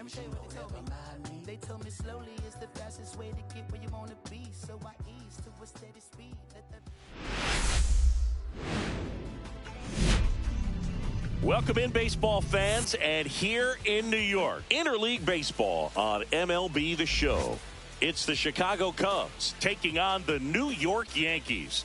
Let me tell you what they told me. They told me slowly is the fastest way to get where you want to be. So I ease to a steady speed. Welcome in, baseball fans, and here in New York, Interleague Baseball on MLB The Show. It's the Chicago Cubs taking on the New York Yankees.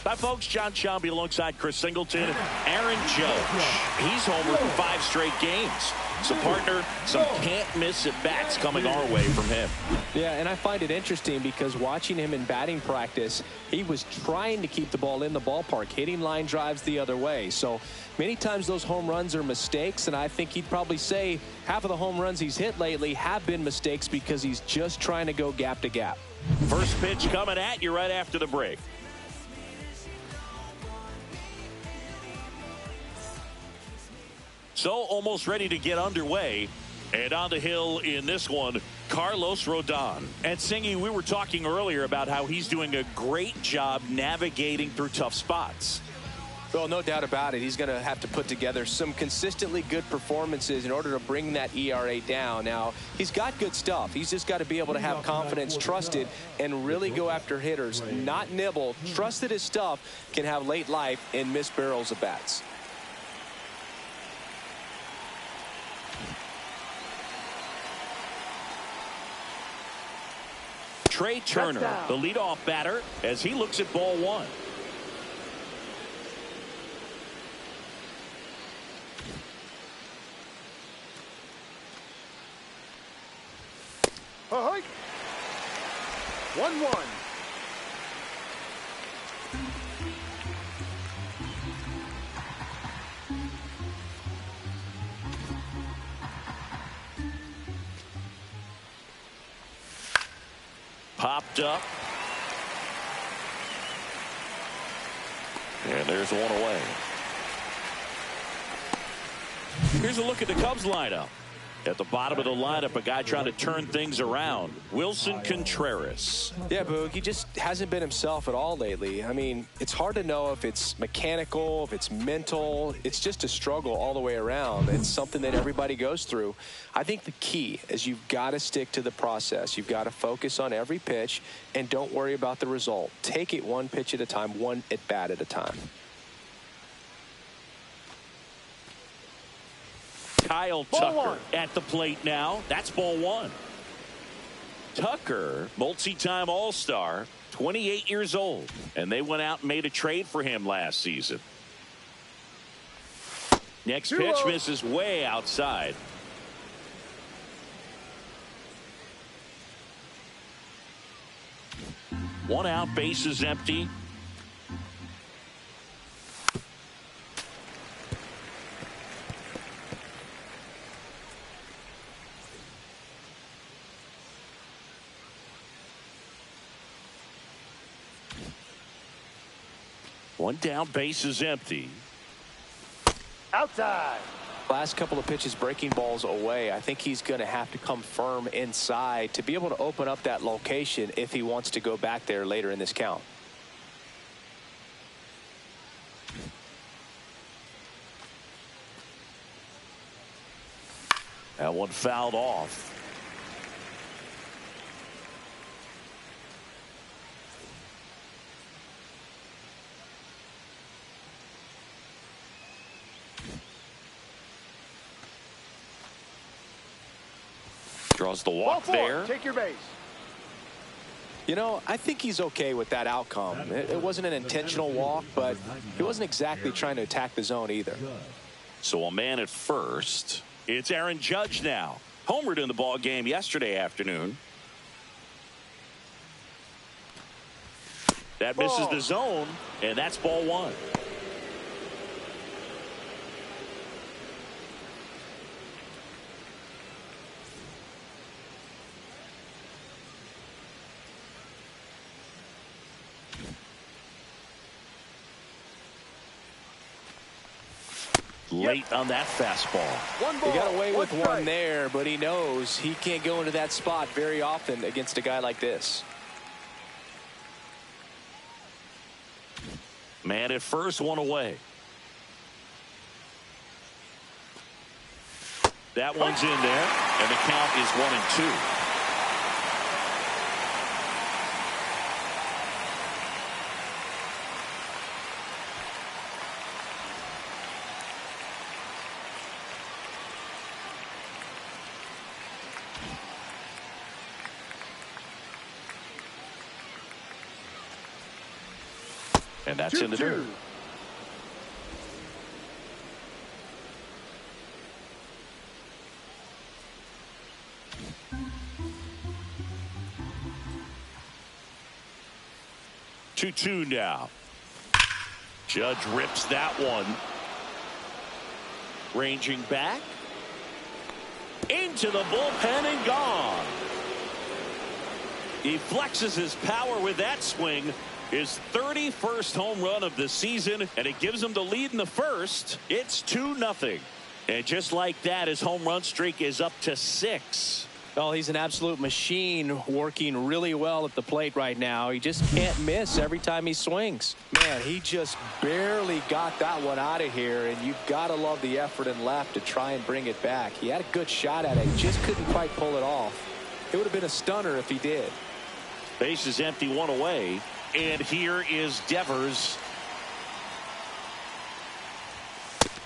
Hi, folks. John Shambi alongside Chris Singleton. Aaron Judge. He's homered for 5 straight games. So, partner, some can't-miss at-bats coming our way from him. Yeah, and I find it interesting because watching him in batting practice, he was trying to keep the ball in the ballpark, hitting line drives the other way. So many times those home runs are mistakes, and I think he'd probably say half of the home runs he's hit lately have been mistakes because he's just trying to go gap to gap. First pitch coming at you right after the break. So almost ready to get underway. And on the hill in this one, Carlos Rodon. And Singy, we were talking earlier about how he's doing a great job navigating through tough spots. Well, no doubt about it. He's going to have to put together some consistently good performances in order to bring that ERA down. Now, he's got good stuff. He's just got to be able to have confidence, trust it, and really go after hitters, not nibble. Trust that his stuff can have late life and miss barrels of bats. Trey Turner, the leadoff batter, as he looks at ball one. Ahoy! 1-1. Popped up. And there's one away. Here's a look at the Cubs lineup. At the bottom of the lineup, a guy trying to turn things around. Wilson Contreras. Yeah, Boog, he just hasn't been himself at all lately. I mean, it's hard to know if it's mechanical, if it's mental. It's just a struggle all the way around. It's something that everybody goes through. I think the key is you've got to stick to the process. You've got to focus on every pitch and don't worry about the result. Take it one pitch at a time, one at bat at a time. Kyle Tucker at the plate now. That's ball one. Tucker, multi-time All-Star, 28 years old. And they went out and made a trade for him last season. Next pitch misses way outside. One out, bases empty. One down, base is empty. Outside. Last couple of pitches breaking balls away. I think he's going to have to come firm inside to be able to open up that location if he wants to go back there later in this count. That one fouled off. Draws the walk there. Take your base. You know, I think he's okay with that outcome. It wasn't an intentional walk, but he wasn't exactly trying to attack the zone either. So a man at first. It's Aaron Judge now. Homered in the ball game yesterday afternoon. That misses the zone, and that's ball one. Late on that fastball. He got away with one there, but he knows he can't go into that spot very often against a guy like this. Man at first, one away. That one's in there, and the count is 1-2. And that's in the dirt. Two now. Judge rips that one. Ranging back. Into the bullpen and gone. He flexes his power with that swing. His 31st home run of the season, and it gives him the lead in the first. It's 2-0. And just like that, his home run streak is up to 6. Oh, he's an absolute machine, working really well at the plate right now. He just can't miss every time he swings. Man, he just barely got that one out of here, and you've got to love the effort in left to try and bring it back. He had a good shot at it, just couldn't quite pull it off. It would have been a stunner if he did. Base is empty, one away, and here is Devers.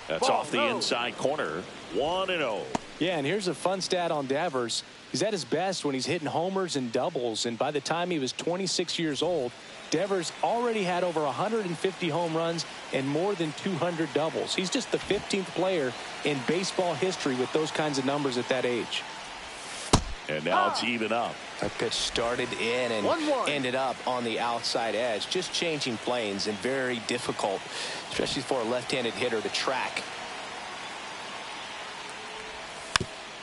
That's off the inside corner. 1-0. Yeah, and here's a fun stat on Devers. He's at his best when he's hitting homers and doubles, and by the time he was 26 years old, Devers already had over 150 home runs and more than 200 doubles. He's just the 15th player in baseball history with those kinds of numbers at that age. And now it's even up. That pitch started in and ended up on the outside edge, just changing planes, and very difficult, especially for a left-handed hitter, to track.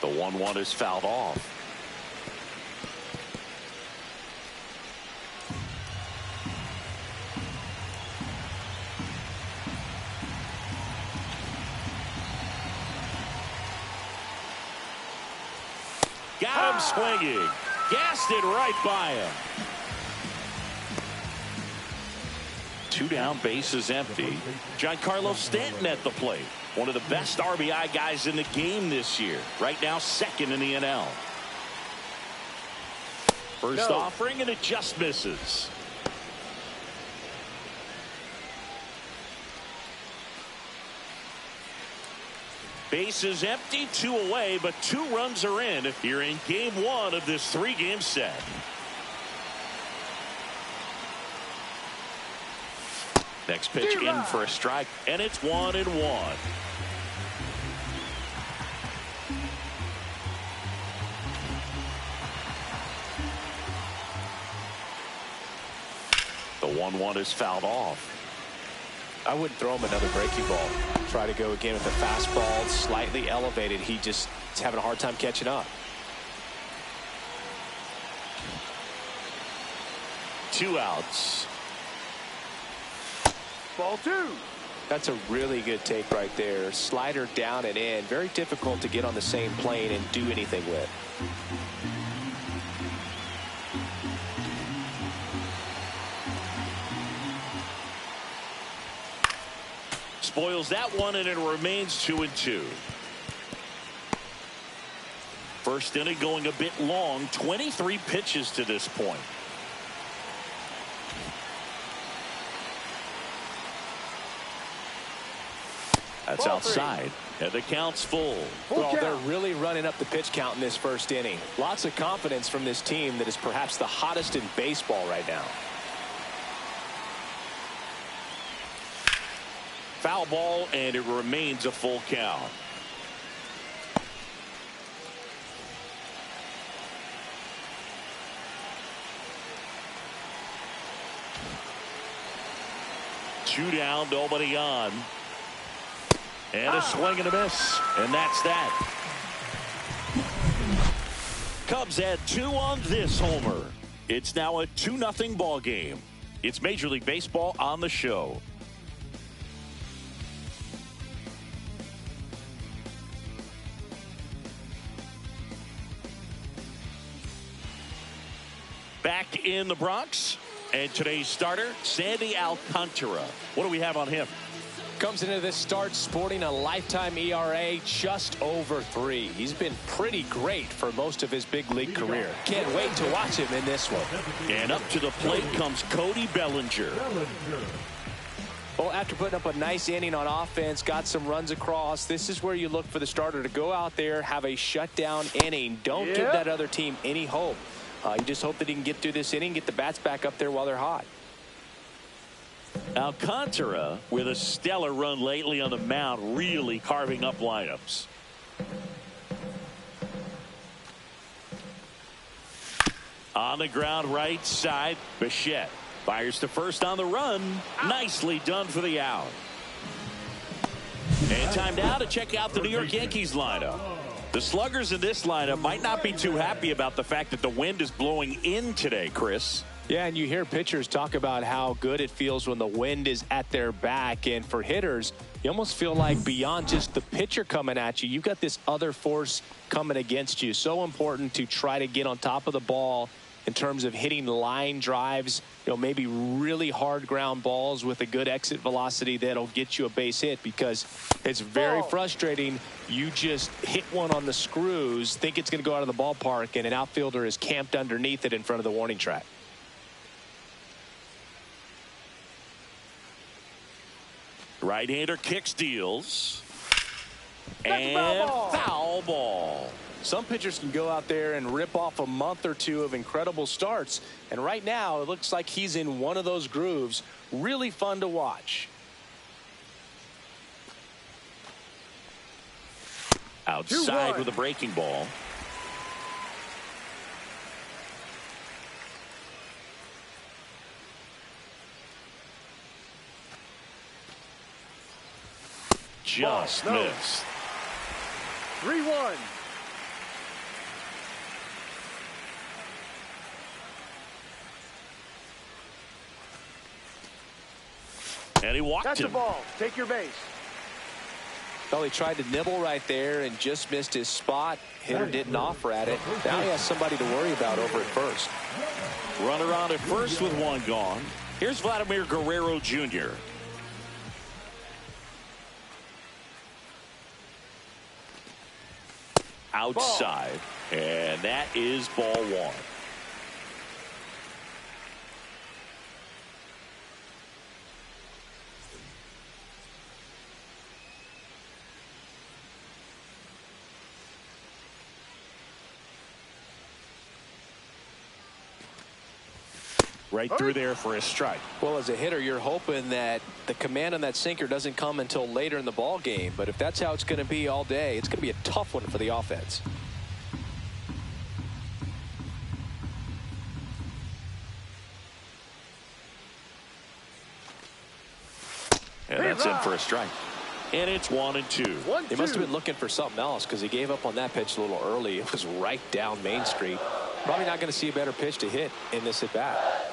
The 1-1 is fouled off. Got him swinging. Gassed it right by him. 2 down, bases empty. Giancarlo Stanton at the plate. One of the best RBI guys in the game this year. Right now, second in the NL. First offering, and it just misses. Base is empty, 2 away, but 2 runs are in here in game 1 of this 3-game set. Next pitch in for a strike, and it's 1-1. The 1-1 is fouled off. I wouldn't throw him another breaking ball. Try to go again with a fastball, slightly elevated. He just is having a hard time catching up. 2 outs. Ball 2. That's a really good take right there. Slider down and in. Very difficult to get on the same plane and do anything with. Spoils that one, and it remains 2-2. First inning going a bit long. 23 pitches to this point. That's Ball outside, and the count's full. Well, they're really running up the pitch count in this first inning. Lots of confidence from this team that is perhaps the hottest in baseball right now. Foul ball, and it remains a full count. Two down, nobody on. And a swing and a miss. And that's that. Cubs add 2 on this homer. It's now a 2-0 ball game. It's Major League Baseball on the show. Back in the Bronx, and today's starter, Sandy Alcantara. What do we have on him? Comes into this start sporting a lifetime ERA just over 3. He's been pretty great for most of his big league career. Can't wait to watch him in this one. And up to the plate comes Cody Bellinger. Well, after putting up a nice inning on offense, got some runs across, this is where you look for the starter to go out there, have a shutdown inning. Don't give that other team any hope. You just hope that he can get through this inning, get the bats back up there while they're hot. Alcantara with a stellar run lately on the mound, really carving up lineups. On the ground right side, Bichette fires to first on the run. Nicely done for the out. And time now to check out the New York Yankees lineup. The sluggers in this lineup might not be too happy about the fact that the wind is blowing in today, Chris. Yeah, and you hear pitchers talk about how good it feels when the wind is at their back. And for hitters, you almost feel like beyond just the pitcher coming at you, you've got this other force coming against you. So important to try to get on top of the ball in terms of hitting line drives, maybe really hard ground balls with a good exit velocity that'll get you a base hit, because it's very frustrating. You just hit one on the screws, think it's going to go out of the ballpark, and an outfielder is camped underneath it in front of the warning track. Right-hander kicks, deals, and foul ball. Some pitchers can go out there and rip off a month or two of incredible starts. And right now, it looks like he's in one of those grooves. Really fun to watch. Outside with a breaking ball. Just missed. 3-1. And he walked That's him. the ball. Take your base. Well, he tried to nibble right there and just missed his spot. Hitter didn't offer at it. Now he has somebody to worry about over at first. Runner on at first with one gone. Here's Vladimir Guerrero Jr. Outside. And that is ball one. Right through there for a strike. Well, as a hitter, you're hoping that the command on that sinker doesn't come until later in the ball game. But if that's how it's going to be all day, it's going to be a tough one for the offense. And that's in for a strike. And it's 1-2. They must have been looking for something else, because he gave up on that pitch a little early. It was right down Main Street. Probably not going to see a better pitch to hit in this at bat.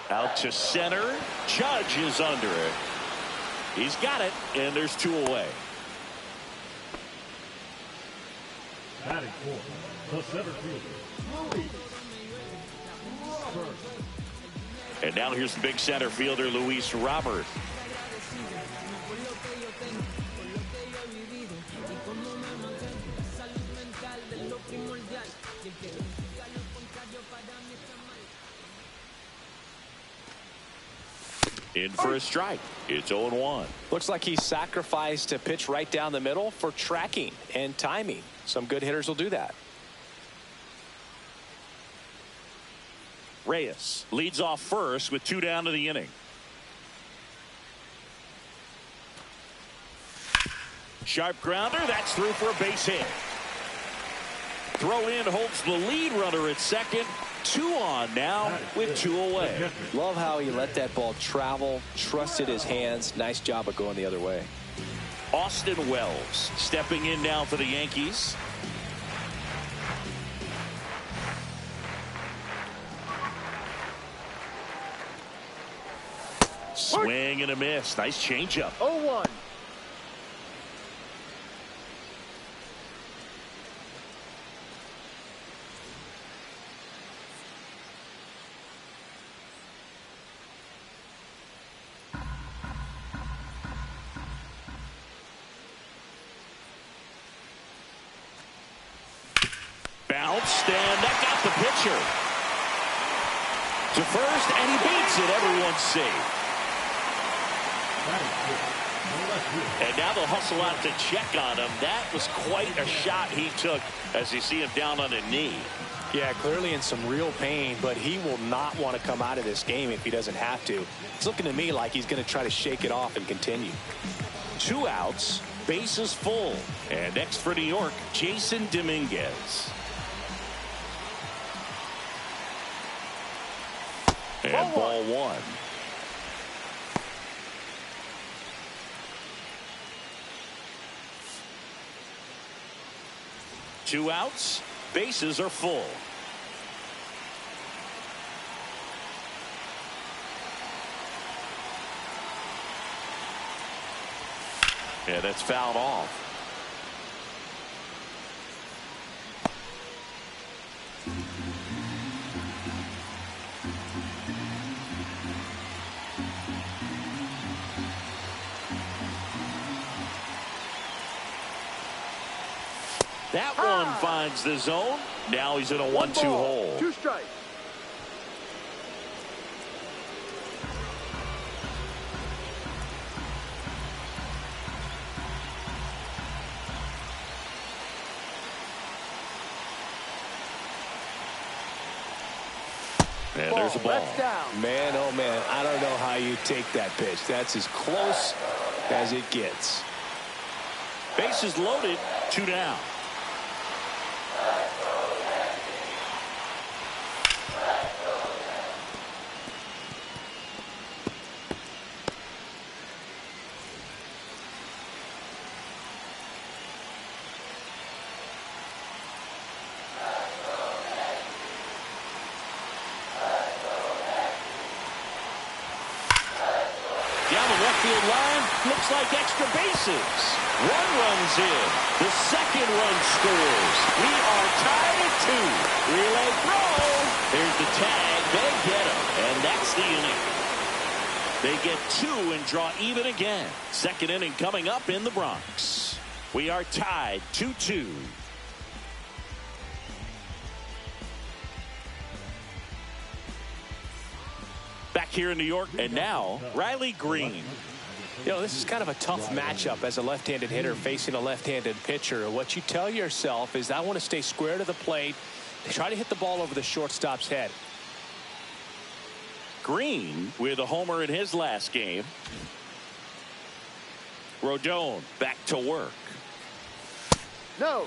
Out to center. Judge is under it. He's got it, and there's 2 away. Batting for the center fielder, Robert. And now here's the big center fielder, Luis Robert. In for a strike. It's 0-1. Looks like he sacrificed a pitch right down the middle for tracking and timing. Some good hitters will do that. Reyes leads off first with 2 down to the inning. Sharp grounder. That's through for a base hit. Throw in holds the lead runner at second. 2 on now with 2 away. Love how he let that ball travel, trusted his hands. Nice job of going the other way. Austin Wells stepping in now for the Yankees. Swing and a miss. Nice changeup. 0-1. Bounced, and that got the pitcher to first, and he beats it. Everyone's safe. And now they'll hustle out to check on him. That was quite a shot he took as you see him down on a knee. Yeah, clearly in some real pain, but he will not want to come out of this game if he doesn't have to. It's looking to me like he's going to try to shake it off and continue. 2 outs, bases full. And next for New York, Jason Dominguez. And ball 1. Two outs, bases are full. Yeah, that's fouled off. That one finds the zone. Now he's in a 1-2 hole. 2 strikes. And there's a ball. That's down. Man, oh man, I don't know how you take that pitch. That's as close as it gets. Bases loaded, 2 down. Down the left field line, looks like extra bases. 1 run's in. The second run scores. We are tied at 2. Relay throw. Here's the tag. They get him. And that's the inning. They get 2 and draw even again. Second inning coming up in the Bronx. We are tied 2-2. Back here in New York, and now Riley Green. You know, this is kind of a tough matchup as a left-handed hitter facing a left-handed pitcher. What you tell yourself is, I want to stay square to the plate, try to hit the ball over the shortstop's head. Green with a homer in his last game. Rodon back to work. No.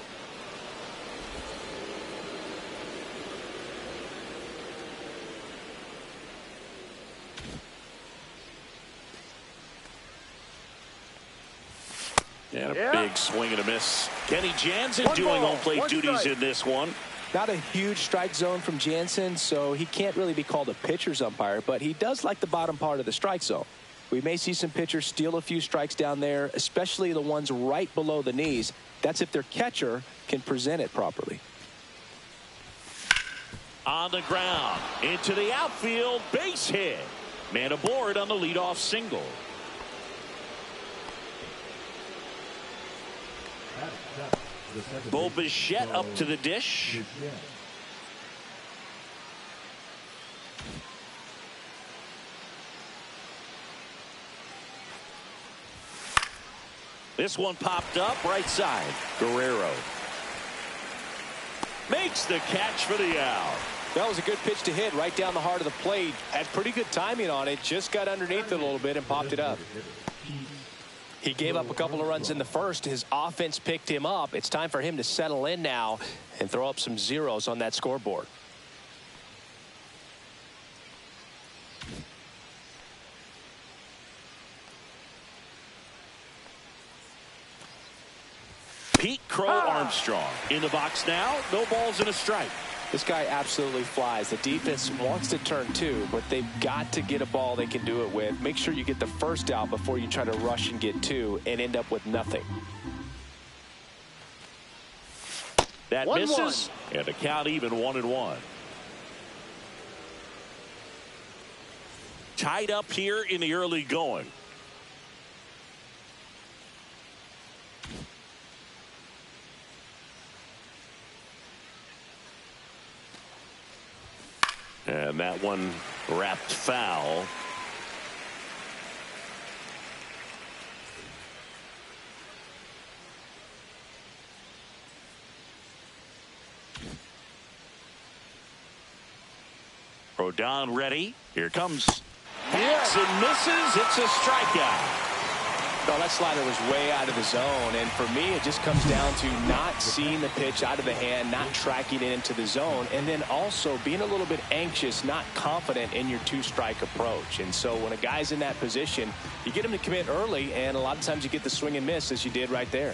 And a big swing and a miss. Kenny Jansen doing home plate duties in this one. Not a huge strike zone from Jansen, so he can't really be called a pitcher's umpire, but he does like the bottom part of the strike zone. We may see some pitchers steal a few strikes down there, especially the ones right below the knees. That's if their catcher can present it properly. On the ground, into the outfield, base hit. Man aboard on the leadoff single. Bo Bichette up to the dish. This one popped up right side. Guerrero makes the catch for the out. That was a good pitch to hit right down the heart of the plate. Had pretty good timing on it. Just got underneath it a little bit and popped it up. He gave up a couple of runs in the first. His offense picked him up. It's time for him to settle in now and throw up some zeros on that scoreboard. Pete Crow Armstrong in the box now. No balls and a strike. This guy absolutely flies. The defense wants to turn 2, but they've got to get a ball they can do it with. Make sure you get the first out before you try to rush and get 2 and end up with nothing. That misses, and the count even 1-1. Tied up here in the early going. And that one wrapped foul. Rodon ready. Here comes. Hacks and misses. It's a strikeout. No, that slider was way out of the zone, and for me it just comes down to not seeing the pitch out of the hand, not tracking it into the zone, and then also being a little bit anxious, not confident in your two-strike approach. And so when a guy's in that position, you get him to commit early, and a lot of times you get the swing and miss as you did right there.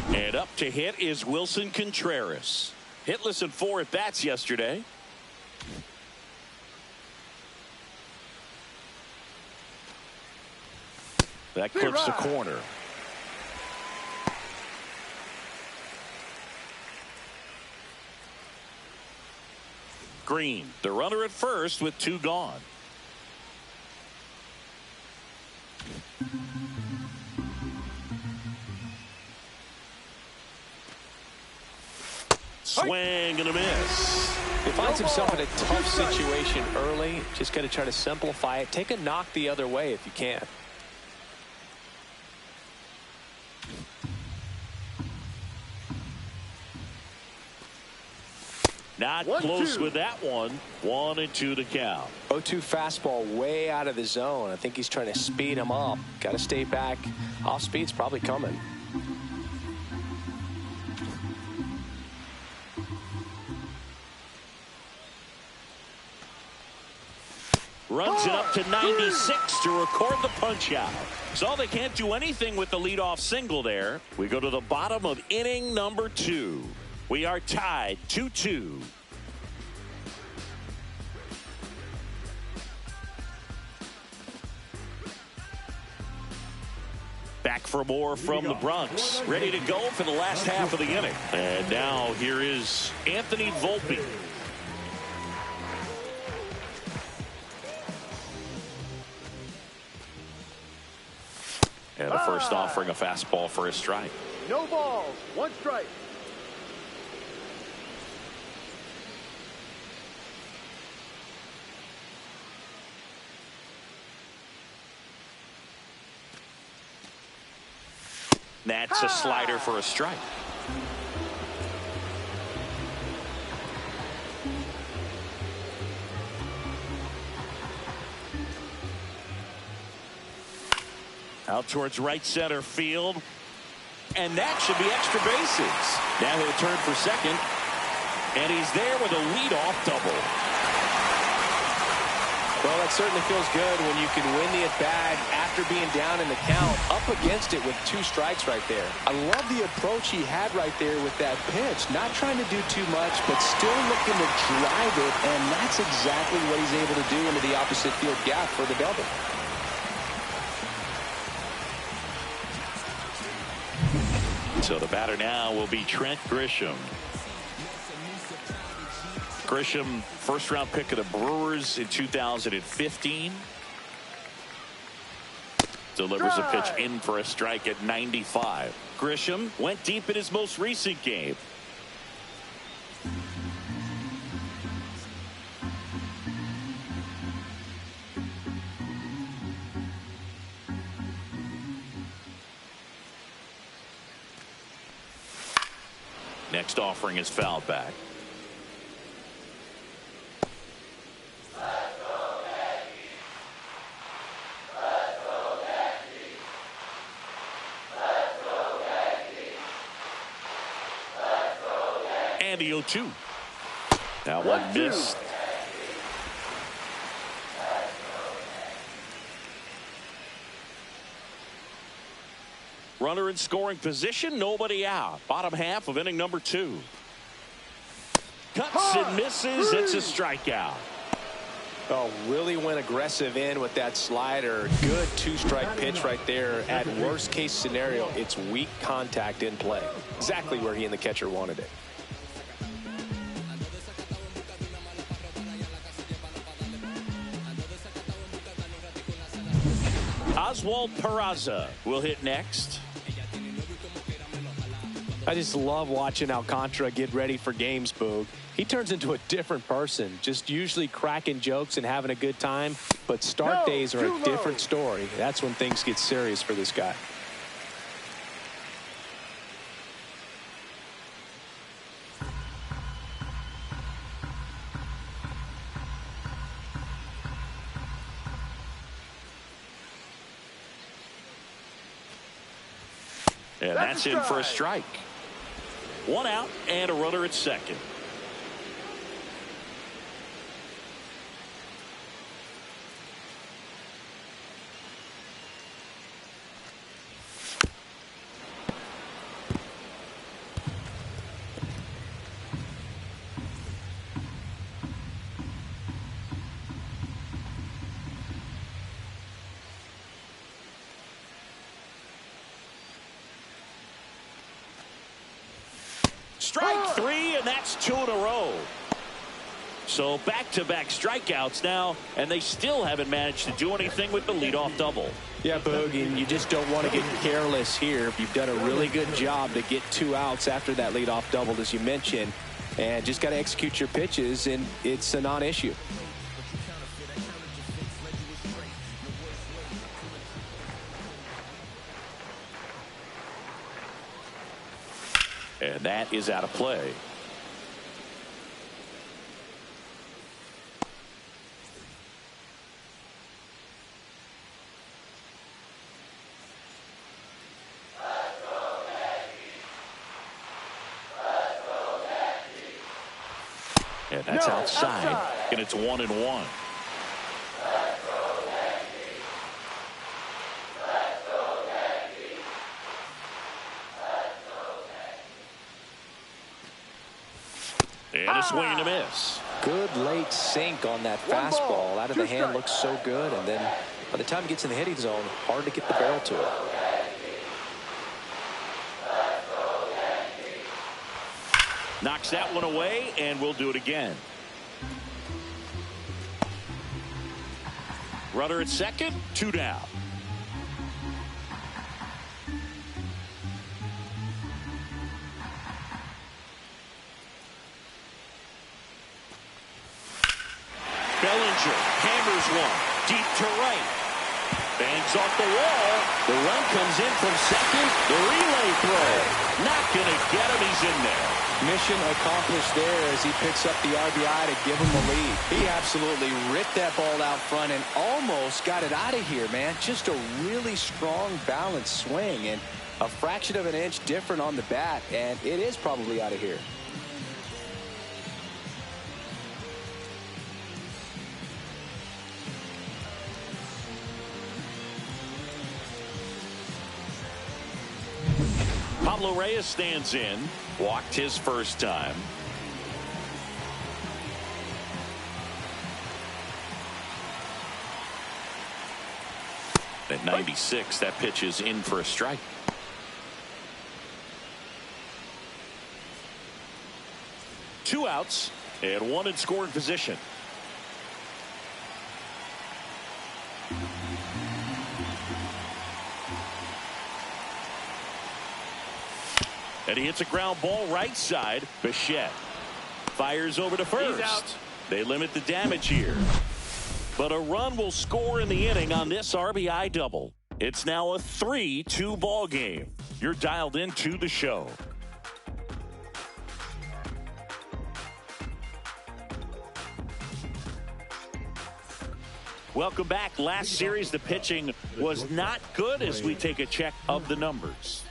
And up to hit is Wilson Contreras. Hitless in 4 at-bats yesterday. That clips the corner. Green, the runner at first with 2 gone. Swing and a miss. He finds himself in a tough situation early. Just got to try to simplify it. Take a knock the other way if you can. Not close with that one. 1-2 to count. 0-2 fastball way out of the zone. I think he's trying to speed him up. Got to stay back. Off speed's probably coming. Runs it up to 96 to record the punch out. So they can't do anything with the leadoff single there. We go to the bottom of inning number 2. We are tied 2-2. Back for more from the Bronx. Ready to go for the last half of the inning. And now here is Anthony Volpe. And the first offering a fastball for a strike. No balls, 1 strike. That's a slider for a strike. Out towards right center field. And that should be extra bases. Now he'll turn for second. And he's there with a leadoff double. Well, that certainly feels good when you can win the at-bat after being down in the count, up against it with 2 strikes right there. I love the approach he had right there with that pitch. Not trying to do too much, but still looking to drive it, and that's exactly what he's able to do into the opposite field gap for the double. So the batter now will be Trent Grisham. Grisham, first-round pick of the Brewers in 2015. Delivers a pitch in for a strike at 95. Grisham went deep in his most recent game. Next offering is fouled back. And the 0-2. Now one missed. Runner in scoring position, nobody out. Bottom half of inning number 2. Cuts and misses. It's a strikeout. Oh, really went aggressive in with that slider. Good 2-strike pitch right there. At worst case scenario, it's weak contact in play. Exactly where he and the catcher wanted it. Oswald Peraza will hit next. I just love watching Alcantara get ready for games, Boog. he turns into a different person, just usually cracking jokes and having a good time. But start days are a different story. That's when things get serious for this guy. And that's in for a strike. 1 out and a runner at second. Strike 3, and that's 2 in a row. So back-to-back strikeouts now, and they still haven't managed to do anything with the leadoff double. Yeah, Boog, and you just don't want to get careless here. You've done a really good job to get 2 outs after that leadoff double, as you mentioned, and just got to execute your pitches, and it's a non-issue. And that is out of play. And that's outside. And it's 1-1. And a swing and a miss. Good late sink on that fastball. Out of the hand, looks so good. And then by the time it gets in the hitting zone, hard to get the barrel to it. Knocks that one away, and we'll do it again. Runner at second, 2 down. Bellinger hammers one deep to right. Bangs off the wall. The run comes in from second. The relay throw. Not going to get him. He's in there. Mission accomplished there as he picks up the RBI to give him the lead. He absolutely ripped that ball out front and almost got it out of here, man. Just a really strong, balanced swing and a fraction of an inch different on the bat, and it is probably out of here. Pablo Reyes stands in. Walked his first time. At 96, that pitch is in for a strike. Two outs and one in scoring position. And he hits a ground ball right side. Bichette fires over to first. They limit the damage here. But a run will score in the inning on this RBI double. It's now a 3-2 ball game. You're dialed into the show. Welcome back. Last series, the pitching was not good as we take a check of the numbers.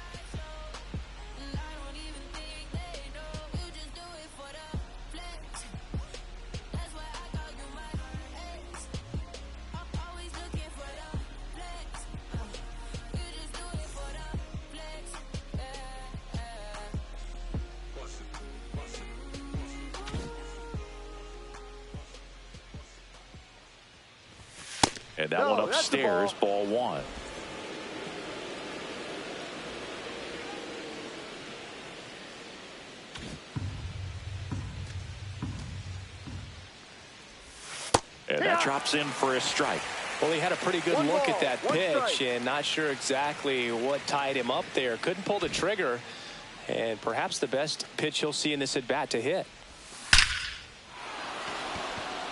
And that one upstairs, ball one. And that drops in for a strike. Well, he had a pretty good look at that pitch and not sure exactly what tied him up there. Couldn't pull the trigger, and perhaps the best pitch he'll see in this at bat to hit.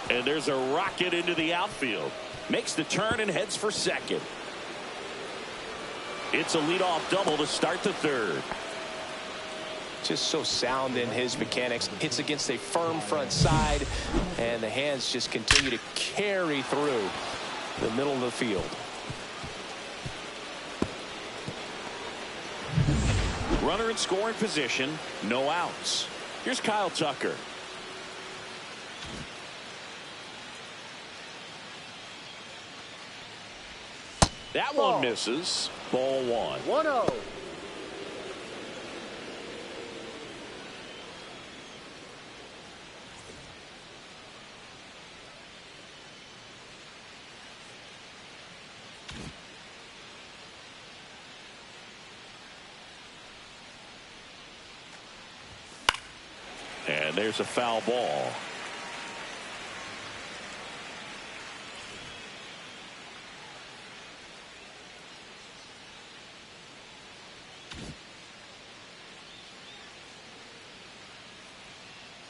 And there's a rocket into the outfield. Makes the turn and heads for second. It's a leadoff double to start the third. Just so sound in his mechanics. Hits against a firm front side, and the hands just continue to carry through the middle of the field. Runner in scoring position, no outs. Here's Kyle Tucker. That one misses. Ball one. 1-0. And there's a foul ball.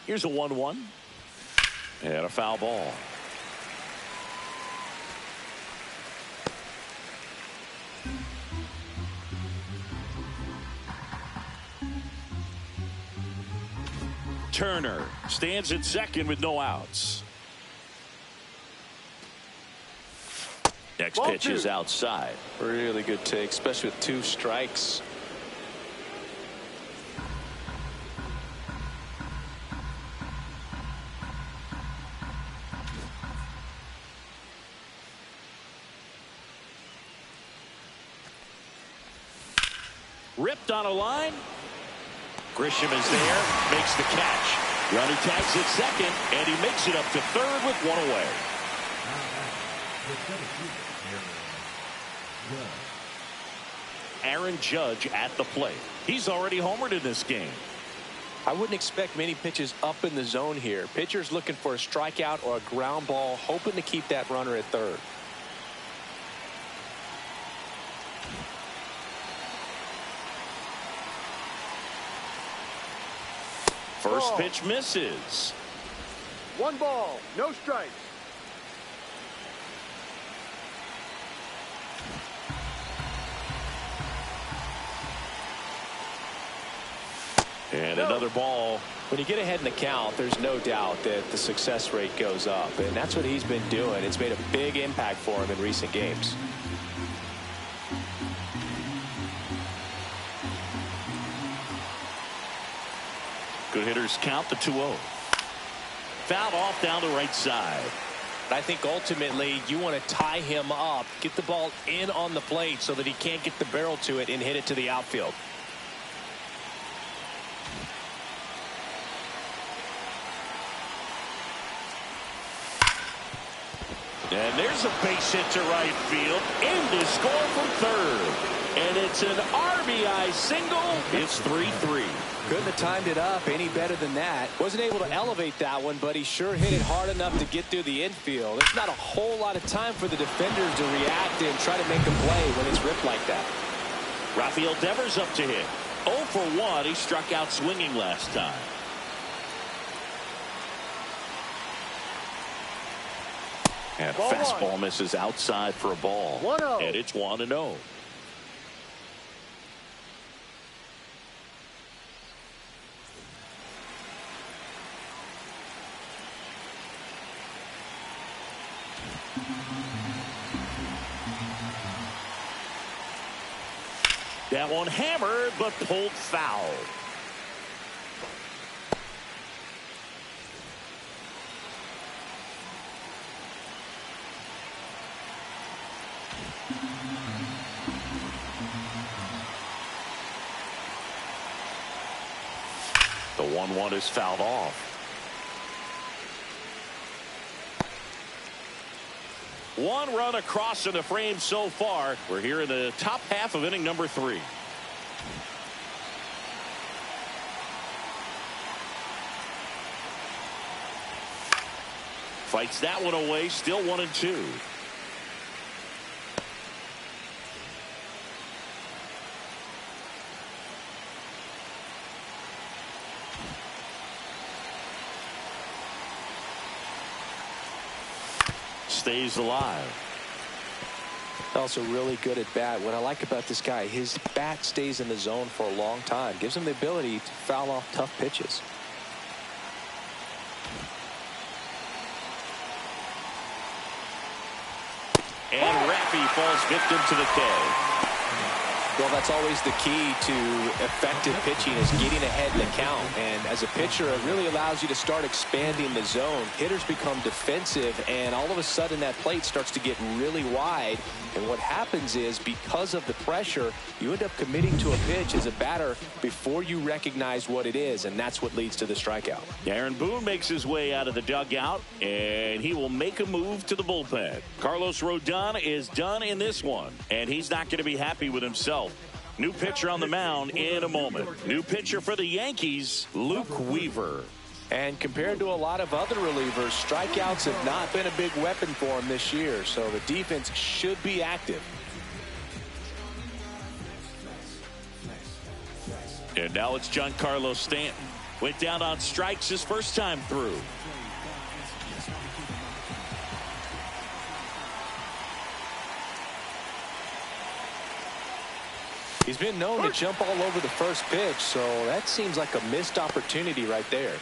Here's a 1-1. And a foul ball. Turner stands at second with no outs. Next pitch is outside. Really good take, especially with 2 strikes. Ripped on a line. Grisham is there, makes the catch. Runner tags at second, and he makes it up to third with 1 away. Aaron Judge at the plate. He's already homered in this game. I wouldn't expect many pitches up in the zone here. Pitcher's looking for a strikeout or a ground ball, hoping to keep that runner at third. First pitch misses. 1 ball, no strikes. And another ball. When you get ahead in the count, there's no doubt that the success rate goes up, and that's what he's been doing. It's made a big impact for him in recent games. Good hitters count the 2-0. Fouled off down the right side. I think ultimately you want to tie him up, get the ball in on the plate so that he can't get the barrel to it and hit it to the outfield. And there's a base hit to right field. In to score from third. And it's an RBI single. It's 3-3. Couldn't have timed it up any better than that. Wasn't able to elevate that one, but he sure hit it hard enough to get through the infield. There's not a whole lot of time for the defenders to react and try to make a play when it's ripped like that. Rafael Devers up to hit. 0 for 1. He struck out swinging last time. And Ball fastball one. misses outside for a ball. 1-0. And it's 1-0. That one hammered, but pulled foul. The 1-1 is fouled off. One run across in the frame so far. We're here in the top half of inning number 3. Fights that one away, still 1-2. stays alive. Also really good at bat. What I like about this guy, his bat stays in the zone for a long time. Gives him the ability to foul off tough pitches. And Raffy falls victim to the K. Well, that's always the key to effective pitching, is getting ahead in the count. And as a pitcher, it really allows you to start expanding the zone. Hitters become defensive, and all of a sudden that plate starts to get really wide. And what happens is, because of the pressure, you end up committing to a pitch as a batter before you recognize what it is, and that's what leads to the strikeout. Aaron Boone makes his way out of the dugout, and he will make a move to the bullpen. Carlos Rodon is done in this one, and he's not going to be happy with himself. New pitcher on the mound in a moment. New pitcher for the Yankees, Luke Weaver. And compared to a lot of other relievers, strikeouts have not been a big weapon for him this year, so the defense should be active. And now it's Giancarlo Stanton. Went down on strikes his first time through. He's been known to jump all over the first pitch, so that seems like a missed opportunity right there.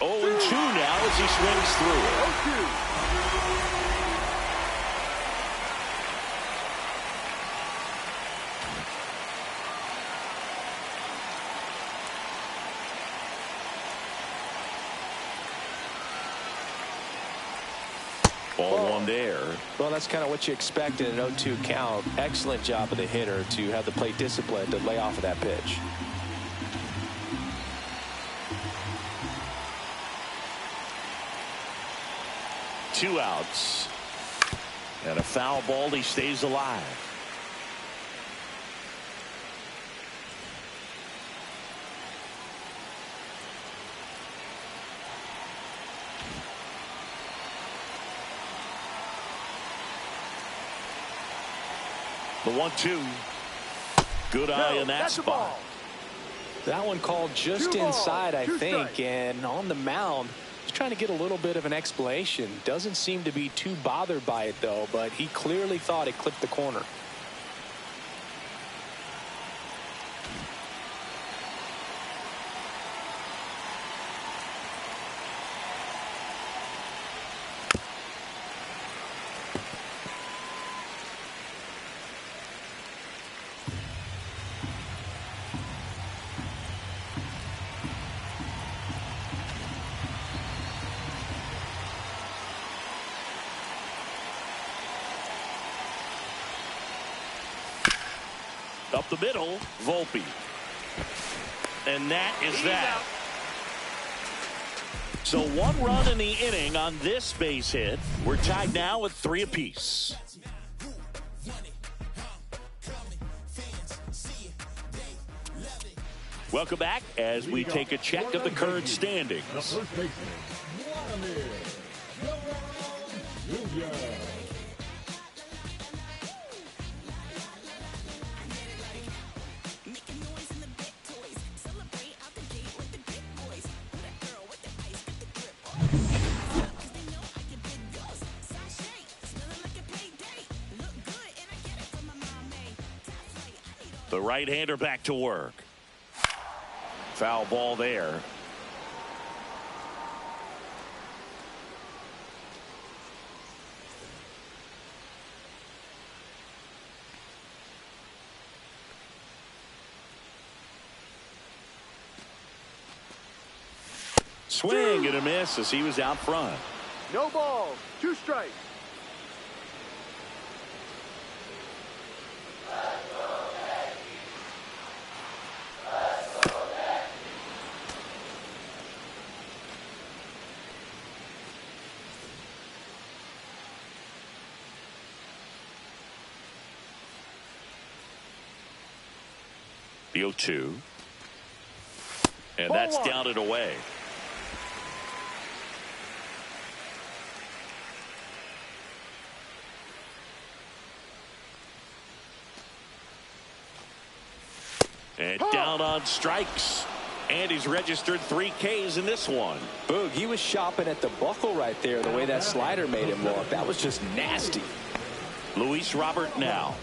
Oh, and 2 now as he swings through it. Ball 1 there. Well, that's kind of what you expect in an 0-2 count. Excellent job of the hitter to have the plate discipline to lay off of that pitch. Two outs. And a foul ball. He stays alive. The 1-2. Good eye in that spot. That one called just inside, I think. And on the mound, he's trying to get a little bit of an explanation. Doesn't seem to be too bothered by it, though. But he clearly thought it clipped the corner. Up the middle, Volpe. And that is that. So 1 run in the inning on this base hit. We're tied now with 3 apiece. Welcome back as we take a check of the current standings. The first baseman, Vladimir Jr. The right-hander back to work. Foul ball there. Swing and a miss as he was out front. No balls, 2 strikes. The 0-2. And that's down and away. And down on strikes. And he's registered 3 Ks in this one. Boog, he was shopping at the buckle right there, the way that slider made him look. That was just nasty. Luis Robert now.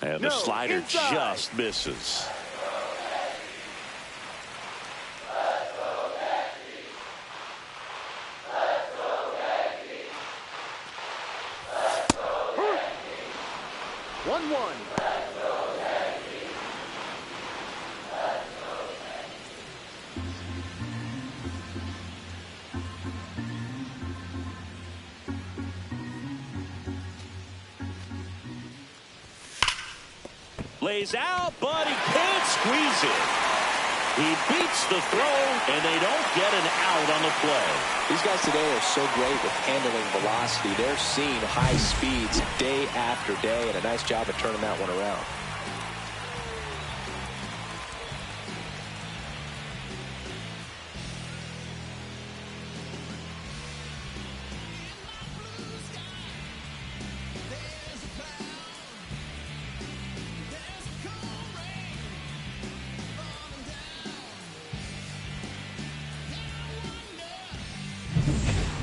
And the slider inside. just misses. Lays out, but he can't squeeze it. He beats the throw, and they don't get an out on the play. These guys today are so great with handling velocity. They're seeing high speeds day after day, and a nice job of turning that one around.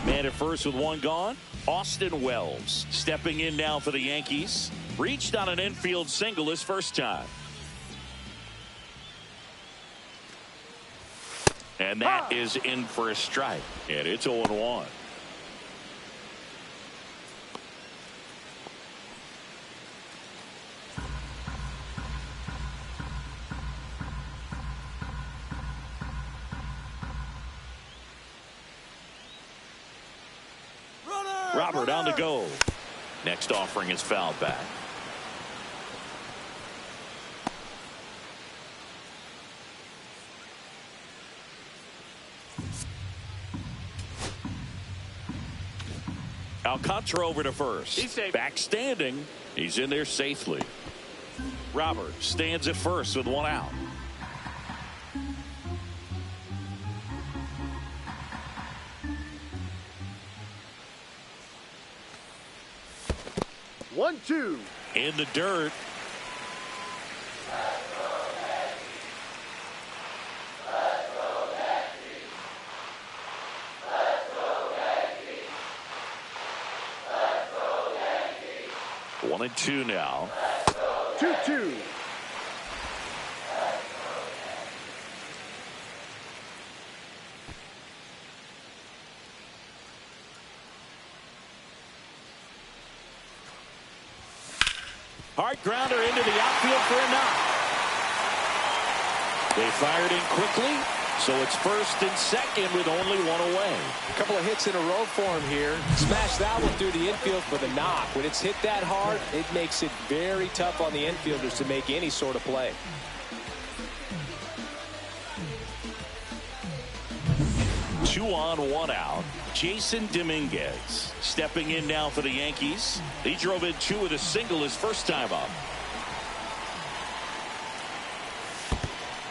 Man at first with 1 gone. Austin Wells stepping in now for the Yankees. Reached on an infield single his first time. And that is in for a strike. And it's 0-1. Robert on the go. Next offering is fouled back. Alcantara over to first. He's safe. Back standing. He's in there safely. Robert stands at first with 1 out. One, two. In the dirt. One and two now. 2-2. Hard grounder into the outfield for a knock. They fired in quickly, so it's first and second with only 1 away. A couple of hits in a row for him here. Smash that one through the infield for the knock. When it's hit that hard, it makes it very tough on the infielders to make any sort of play. Two on, 1 out. Jason Dominguez stepping in now for the Yankees. He drove in 2 with a single his first time up.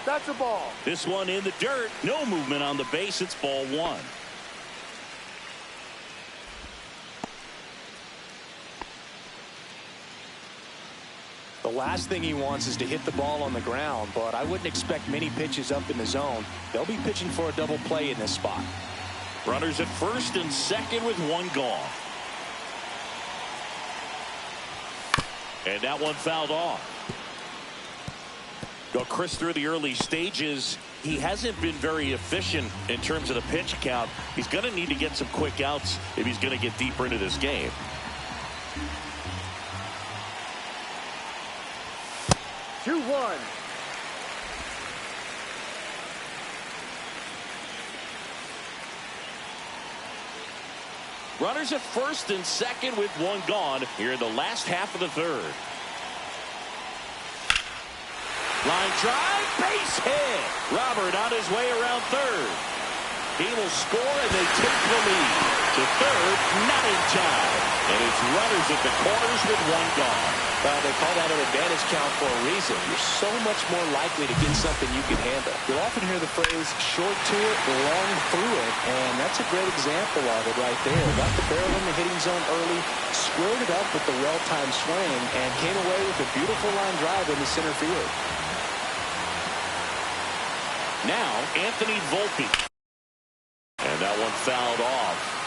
That's a ball. This one in the dirt. No movement on the base. It's ball 1. The last thing he wants is to hit the ball on the ground, but I wouldn't expect many pitches up in the zone. They'll be pitching for a double play in this spot. Runners at first and second with 1 gone. And that one fouled off. Chris, through the early stages, he hasn't been very efficient in terms of the pitch count. He's going to need to get some quick outs if he's going to get deeper into this game. Two, one. Runners at first and second with 1 gone here in the last half of the third. Line drive, base hit. Robert on his way around third. He will score and they take the lead. To third, not in time. And It's runners at the corners with one gone. Well, they call that an advantage count for a reason. You're so much more likely to get something you can handle. You'll often hear the phrase, short to it, long through it, and that's a great example of it right there. Got the barrel in the hitting zone early, squared it up with the well-timed swing, and came away with a beautiful line drive into center field. Now, Anthony Volpe. And that one fouled off.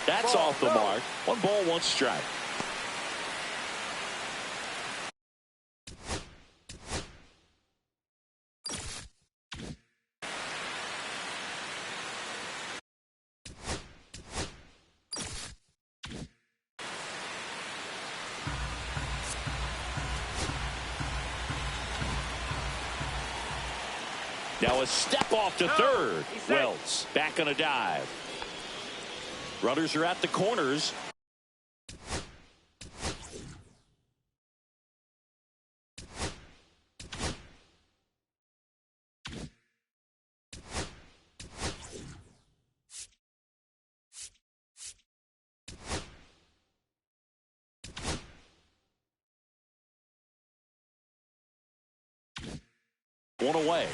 That's off the mark. 1 ball, 1 strike. Now a step off to third. Wells back on a dive. Runners are at the corners. One away.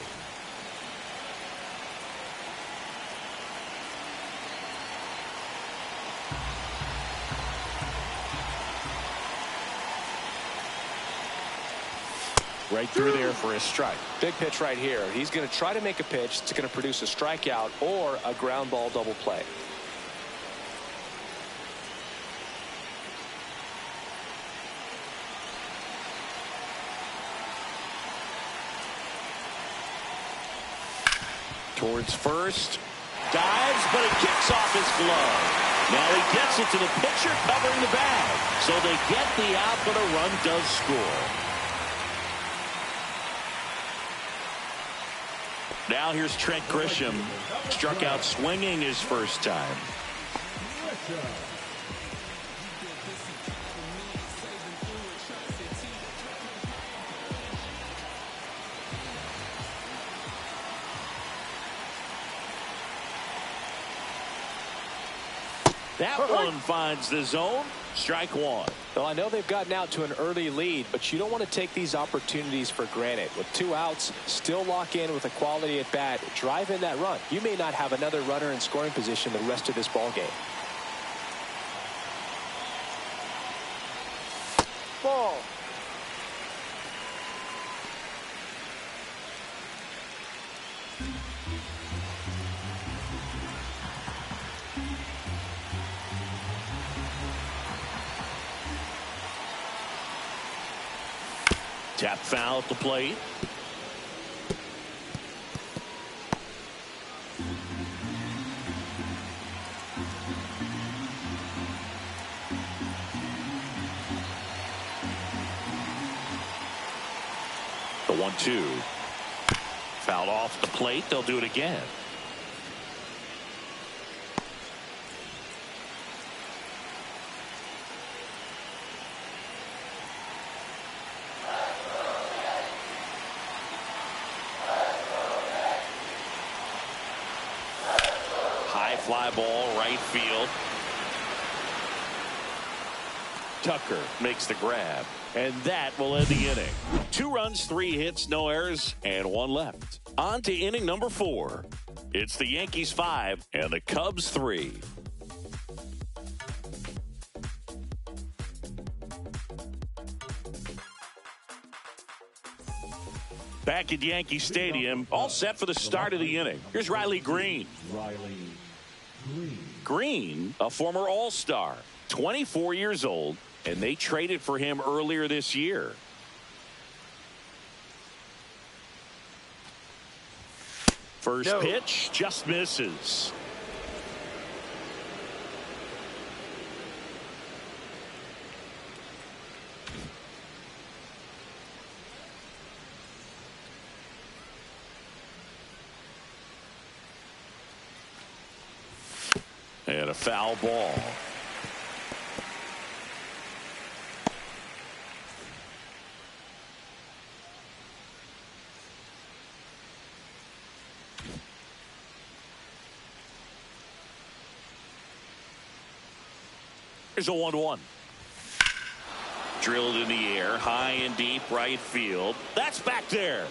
Right through there for a strike. Big pitch right here. He's going to try to make a pitch that's going to produce a strikeout or a ground ball double play. Towards first. Dives, but it kicks off his glove. Now he gets it to the pitcher covering the bag. So they get the out, but a run does score. Now here's Trent Grisham. Struck out swinging his first time. That one finds the zone. Strike one. Well, I know they've gotten out to an early lead, but you don't want to take these opportunities for granted. With 2 outs, still lock in with a quality at bat. Drive in that run. You may not have another runner in scoring position the rest of this ball game. Ball. Tap foul at the plate. The 1-2. Fouled off the plate. They'll do it again. Fly ball right field. Tucker makes the grab, and that will end the inning. 2 runs, 3 hits, no errors, and 1 left. On to inning number 4. It's the Yankees 5 and the Cubs 3. Back at Yankee Stadium, all set for the start of the inning. Here's Riley Green. Green, a former All-Star, 24 years old, and they traded for him earlier this year. First pitch just misses. And a foul ball. Here's a 1-1. Drilled in the air, high and deep right field. That's back there.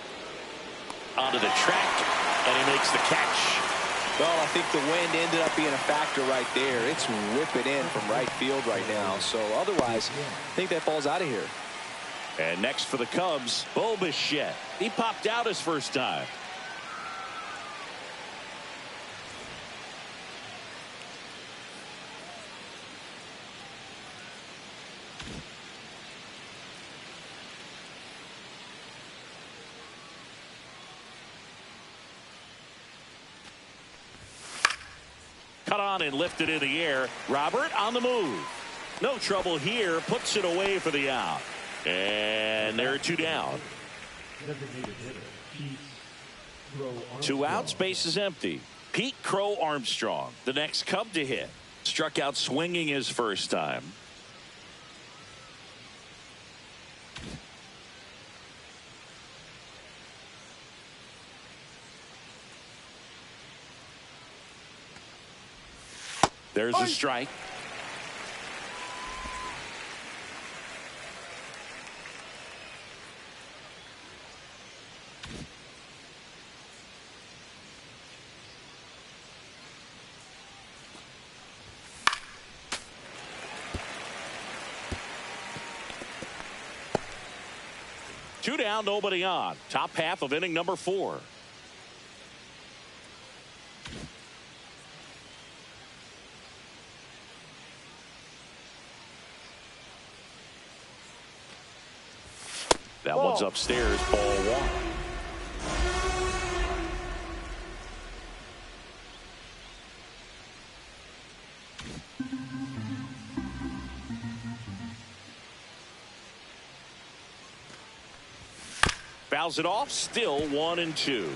Onto the track, and he makes the catch. Well, I think the wind ended up being a factor right there. It's ripping in from right field right now. So otherwise, I think that ball's out of here. And next for the Cubs, Bo Bichette. He popped out his first time. Cut on and lifted in the air. Robert on the move. No trouble here. Puts it away for the out. And there are two down. Two outs, base is empty. Pete Crow Armstrong, the next Cub to hit. Struck out swinging his first time. There's a strike. Two down, nobody on. Top half of inning number 4. That one's upstairs, ball 1. Fouls it off, still 1-2.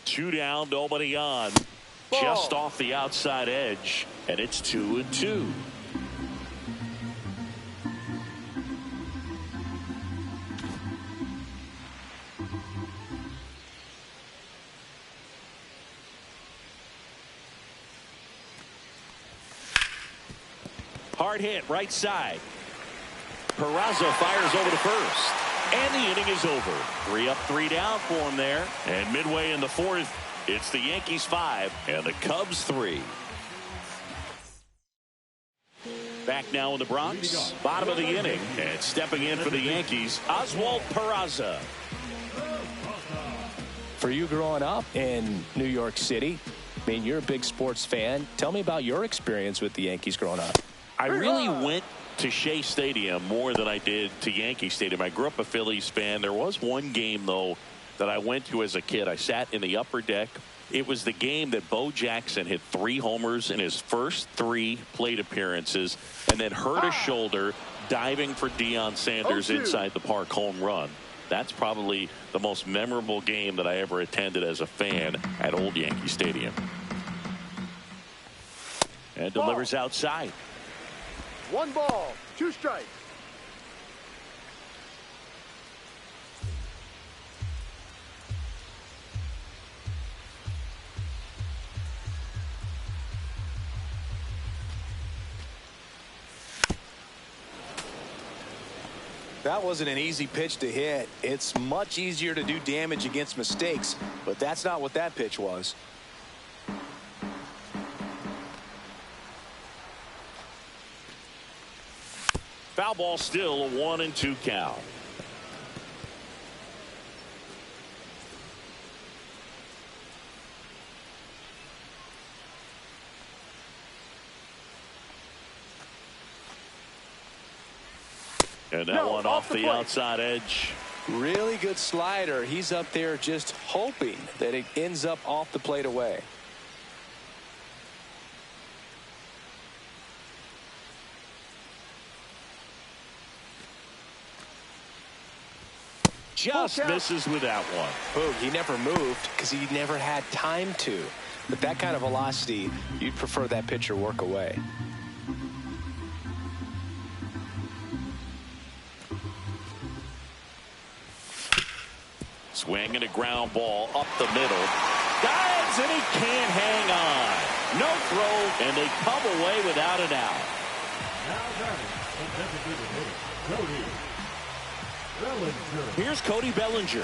Two down, nobody on. Ball. Just off the outside edge, and it's 2-2. Hard hit, right side. Peraza fires over to first. And the inning is over. 3 up, 3 down for him there. And midway in the 4th, it's the Yankees 5 and the Cubs 3. Back now in the Bronx, bottom of the inning, and stepping in for the Yankees, Oswald Peraza. For you growing up in New York City, I mean, you're a big sports fan. Tell me about your experience with the Yankees growing up. I really went to Shea Stadium more than I did to Yankee Stadium. I grew up a Phillies fan. There was one game, though, that I went to as a kid. I sat in the upper deck. It was the game that Bo Jackson hit 3 homers in his first 3 plate appearances and then hurt his shoulder diving for Deion Sanders' inside the park home run. That's probably the most memorable game that I ever attended as a fan at Old Yankee Stadium. And delivers outside. 1 ball, 2 strikes. That wasn't an easy pitch to hit. It's much easier to do damage against mistakes, but that's not what that pitch was. Foul ball, still a 1-2 count. And that one off the outside edge. Really good slider. He's up there just hoping that it ends up off the plate away. just misses with that one. Boog, he never moved because he never had time to. With that kind of velocity, you'd prefer that pitcher work away. Swing and a ground ball up the middle. Dives and he can't hang on. No throw, and they come away without an out. Now batting, the designated hitter, Cody Bellinger. Here's Cody Bellinger.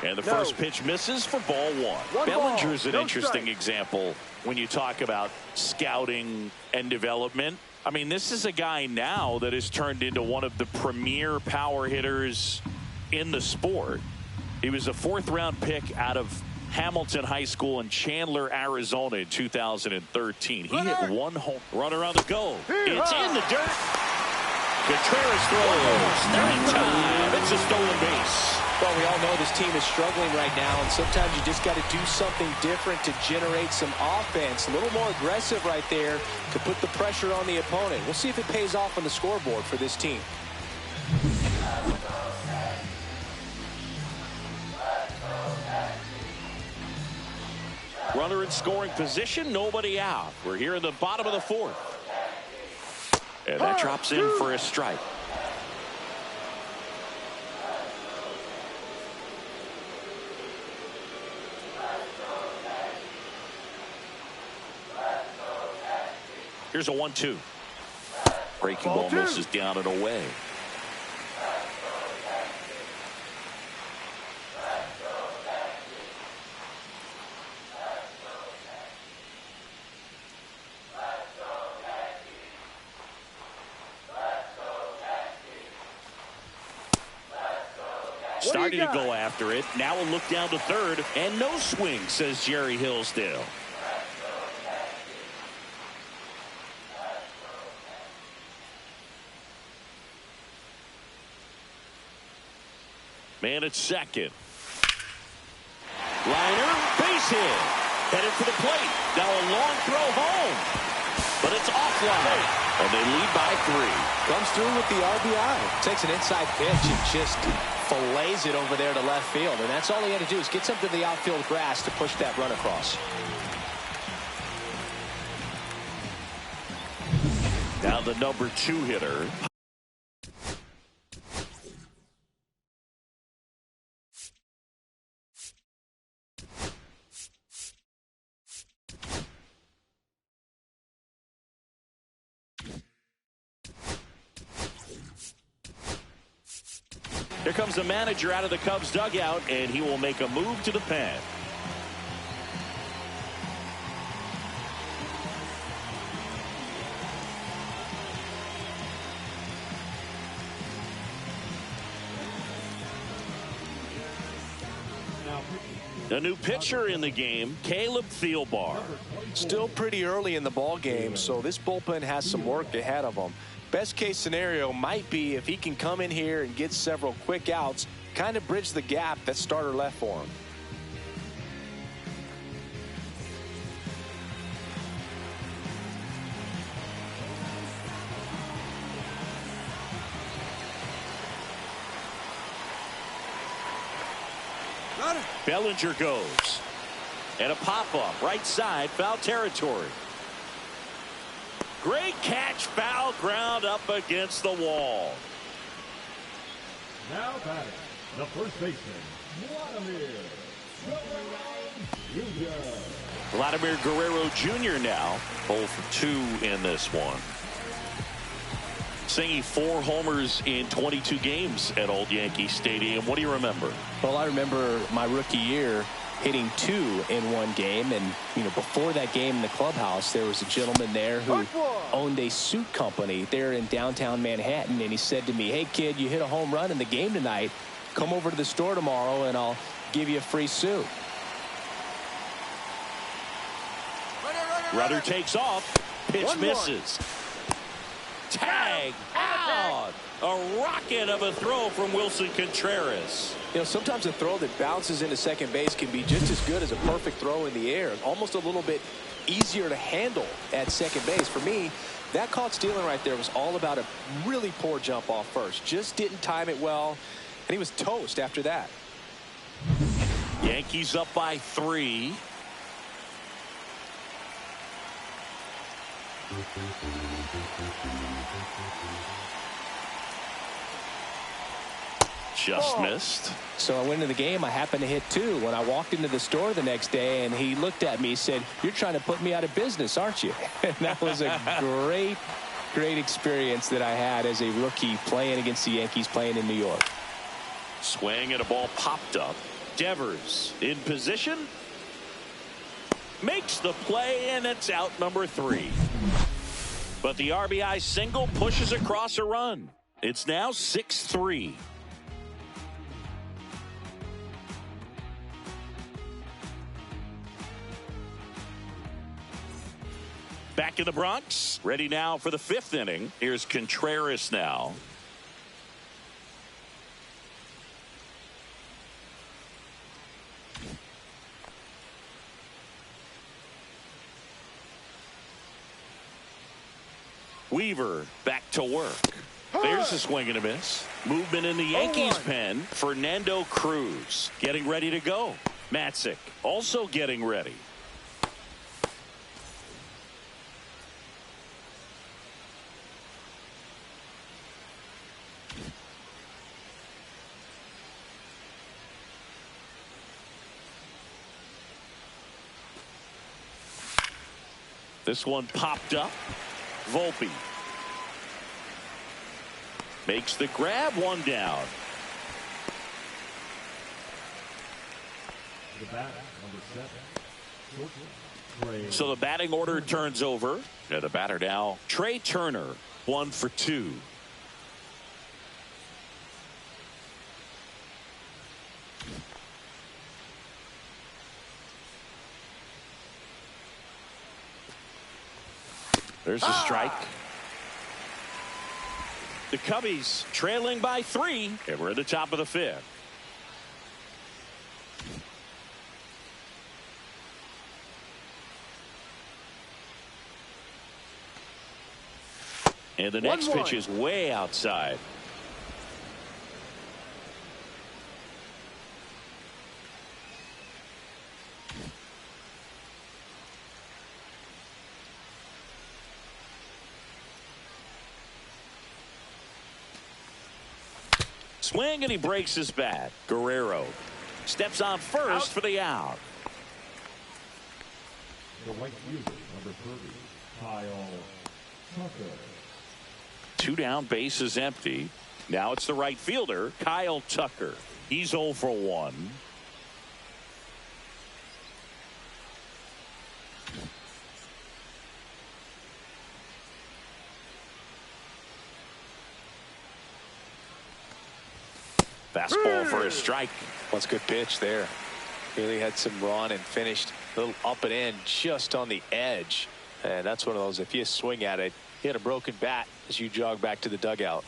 And the first pitch misses for ball one. Bellinger's an interesting example when you talk about scouting and development. I mean, this is a guy now that has turned into one of the premier power hitters in the sport. He was a fourth-round pick out of Hamilton High School in Chandler, Arizona in 2013. He hit one home runner on the go. It's in the dirt. Contreras throws. Not in time. It's a stolen base. Well, we all know this team is struggling right now, and sometimes you just got to do something different to generate some offense. A little more aggressive right there to put the pressure on the opponent. We'll see if it pays off on the scoreboard for this team. Runner in scoring position, nobody out. We're here in the bottom of the fourth. And that drops in for a strike. Here's a 1-2. Breaking ball misses down and away. Starting to go after it. Now a look down to third. And no swing, says Jerry Hillsdale. Man at second. Liner, base hit. Headed for the plate. Now a long throw home. But it's offline. And they lead by 3. Comes through with the RBI. Takes an inside pitch and just fillets it over there to left field. And that's all he had to do is get something to the outfield grass to push that run across. Now the number 2 hitter. Here comes the manager out of the Cubs dugout, and he will make a move to the pen. The new pitcher in the game, Caleb Thielbar. Still pretty early in the ball game, so this bullpen has some work ahead of them. Best case scenario might be if he can come in here and get several quick outs, kind of bridge the gap that starter left for him. Bellinger goes. And a pop-up, right side, foul territory. Great catch, foul ground up against the wall. Now batting, the first baseman, Vladimir Guerrero Jr. now, 0 for 2 in this one. Singing 4 homers in 22 games at Old Yankee Stadium. What do you remember? Well, I remember my rookie year hitting 2 in one game. And, before that game in the clubhouse, there was a gentleman there who owned a suit company there in downtown Manhattan. And he said to me, "Hey, kid, you hit a home run in the game tonight. Come over to the store tomorrow and I'll give you a free suit." Rudder takes off. Pitch misses. Tag out. A rocket of a throw from Wilson Contreras. Sometimes a throw that bounces into second base can be just as good as a perfect throw in the air. Almost a little bit easier to handle at second base. For me, that caught stealing right there was all about a really poor jump off first. Just didn't time it well, and he was toast after that. Yankees up by 3. Just missed. So I went into the game. I happened to hit 2 when I walked into the store the next day, and he looked at me and said, "You're trying to put me out of business, aren't you?" And that was a great experience that I had as a rookie playing against the Yankees, playing in New York. Swing and a ball popped up. Devers in position. Makes the play, and it's out number 3. But the RBI single pushes across a run. It's now 6-3. Back in the Bronx, ready now for the 5th inning. Here's Contreras now. Weaver back to work. There's a swing and a miss. Movement in the Yankees pen. Fernando Cruz getting ready to go. Matzik also getting ready. This one popped up. Volpe makes the grab, 1 down. The bat, number 7. So the batting order turns over. And the batter now, Trey Turner, 1 for 2. There's a strike. The Cubbies trailing by 3, and we're at the top of the 5th. And the next pitch is way outside. Swing, and he breaks his bat. Guerrero steps on first for the out. The right fielder, number 30, Kyle Tucker. 2 down, base is empty. Now it's the right fielder, Kyle Tucker. He's 0 for 1. Fastball for a strike. That's a good pitch there. Really had some run and finished a little up and in just on the edge. And that's one of those, if you swing at it, hit a broken bat as you jog back to the dugout.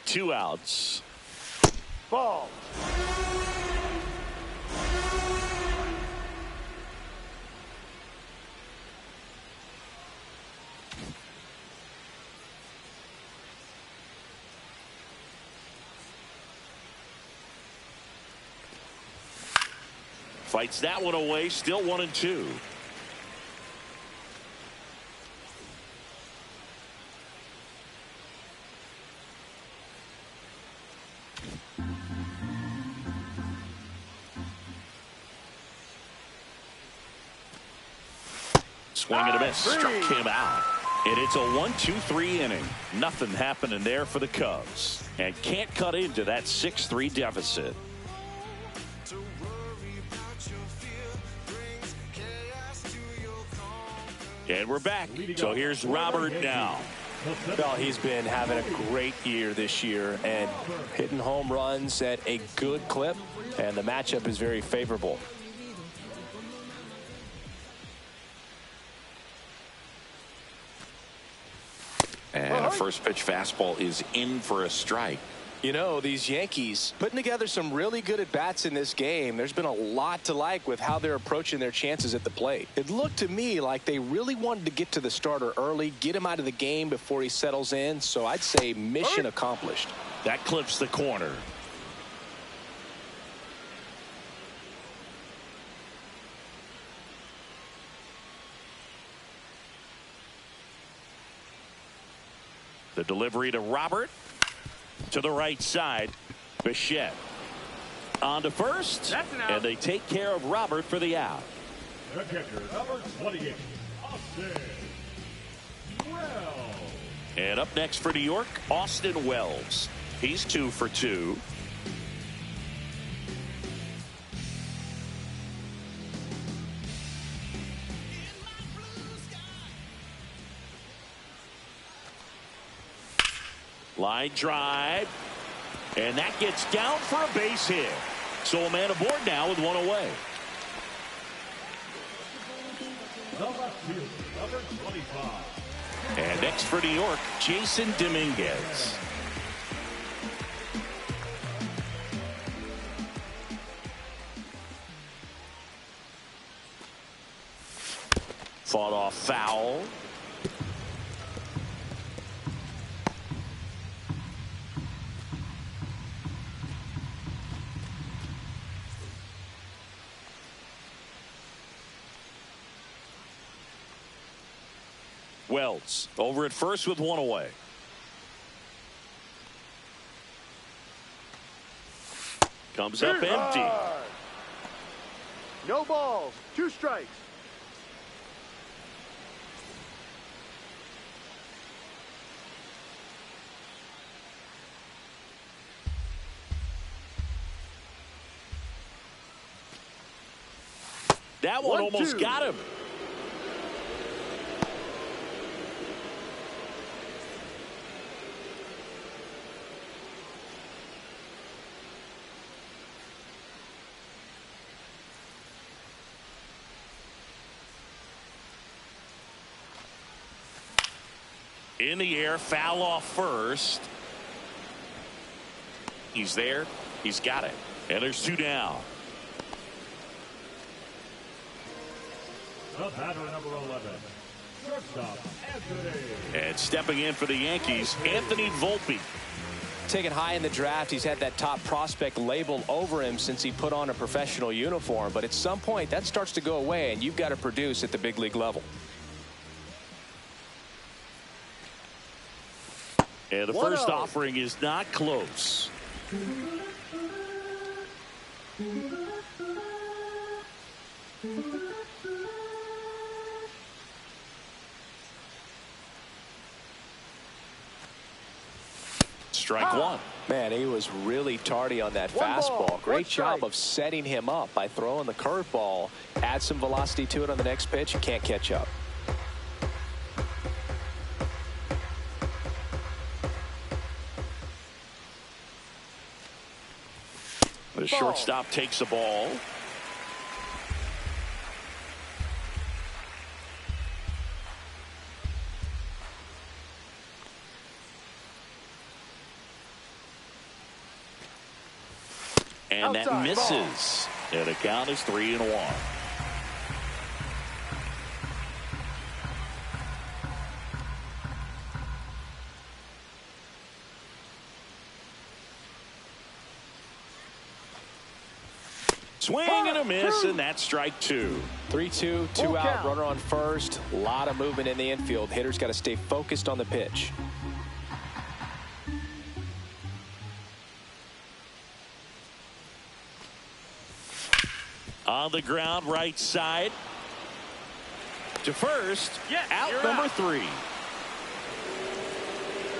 Two outs. Ball. Fights that one away, still 1-2. Swing and a miss. Struck him out. And it's a 1-2-3 inning. Nothing happening there for the Cubs. And can't cut into that 6-3 deficit. And we're back. So here's Robert now. Well, he's been having a great year this year and hitting home runs at a good clip. And the matchup is very favorable. And a first pitch fastball is in for a strike. You know, these Yankees putting together some really good at-bats in this game. There's been a lot to like with how they're approaching their chances at the plate. It looked to me like they really wanted to get to the starter early, get him out of the game before he settles in. So I'd say mission accomplished. That clips the corner. The delivery to Robert. To the right side. Bichette. On to first. And they take care of Robert for the out. The catcher, number 28, Austin Wells. And up next for New York, Austin Wells. He's 2 for 2. Line drive. And that gets down for a base hit. So a man aboard now with one away. The left fielder, number 25. And next for New York, Jason Dominguez. Fought off foul. Wells over at first with one away. Comes up empty. No balls, 2 strikes. That one almost got him. In the air, foul off first. He's there. He's got it. And there's 2 down. The batter, number 11, shortstop, Anthony. And stepping in for the Yankees, Anthony Volpe. Taken high in the draft, he's had that top prospect label over him since he put on a professional uniform. But at some point, that starts to go away, and you've got to produce at the big league level. And the first offering is not close. Strike one. Man, he was really tardy on that fastball. Great job of setting him up by throwing the curveball. Add some velocity to it on the next pitch. You can't catch up. The shortstop takes the ball. And that misses. And the count is 3-1. Swing and a a miss, and that's strike two. 3-2, two out, runner on first. A lot of movement in the infield. Hitter's got to stay focused on the pitch. On the ground, right side. To first, out number 3.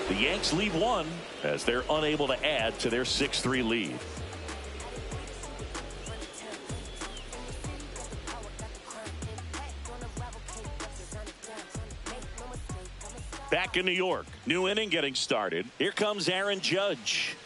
The Yanks leave one as they're unable to add to their 6-3 lead. Back in New York, new inning getting started. Here comes Aaron Judge.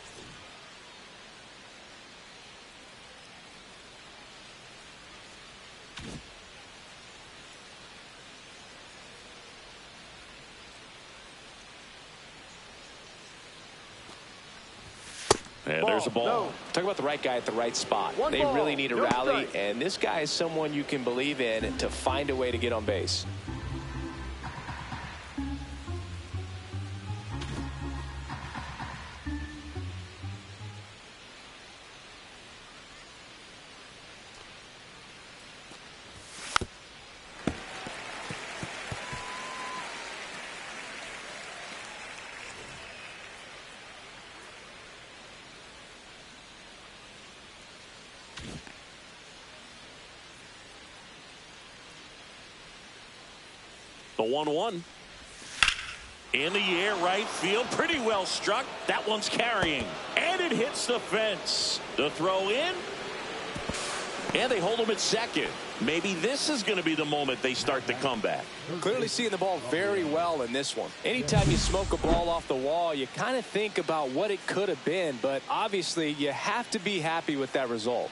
And there's a ball. No. Talk about the right guy at the right spot. They really need a rally, and this guy is someone you can believe in to find a way to get on base. The 1-1. In the air, right field. Pretty well struck. That one's carrying. And it hits the fence. The throw in. And they hold him at second. Maybe this is going to be the moment they start the comeback. Clearly seeing the ball very well in this one. Anytime you smoke a ball off the wall, you kind of think about what it could have been. But obviously, you have to be happy with that result.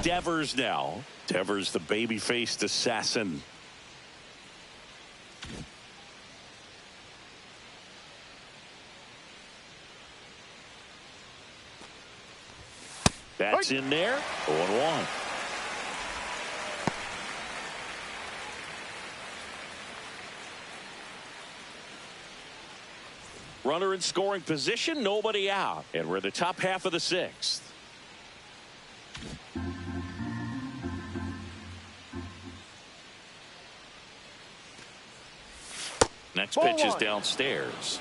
Devers now. Devers, the baby-faced assassin. That's in there. 0-1. Runner in scoring position, nobody out. And we're in the top half of the 6th. Next pitch is downstairs.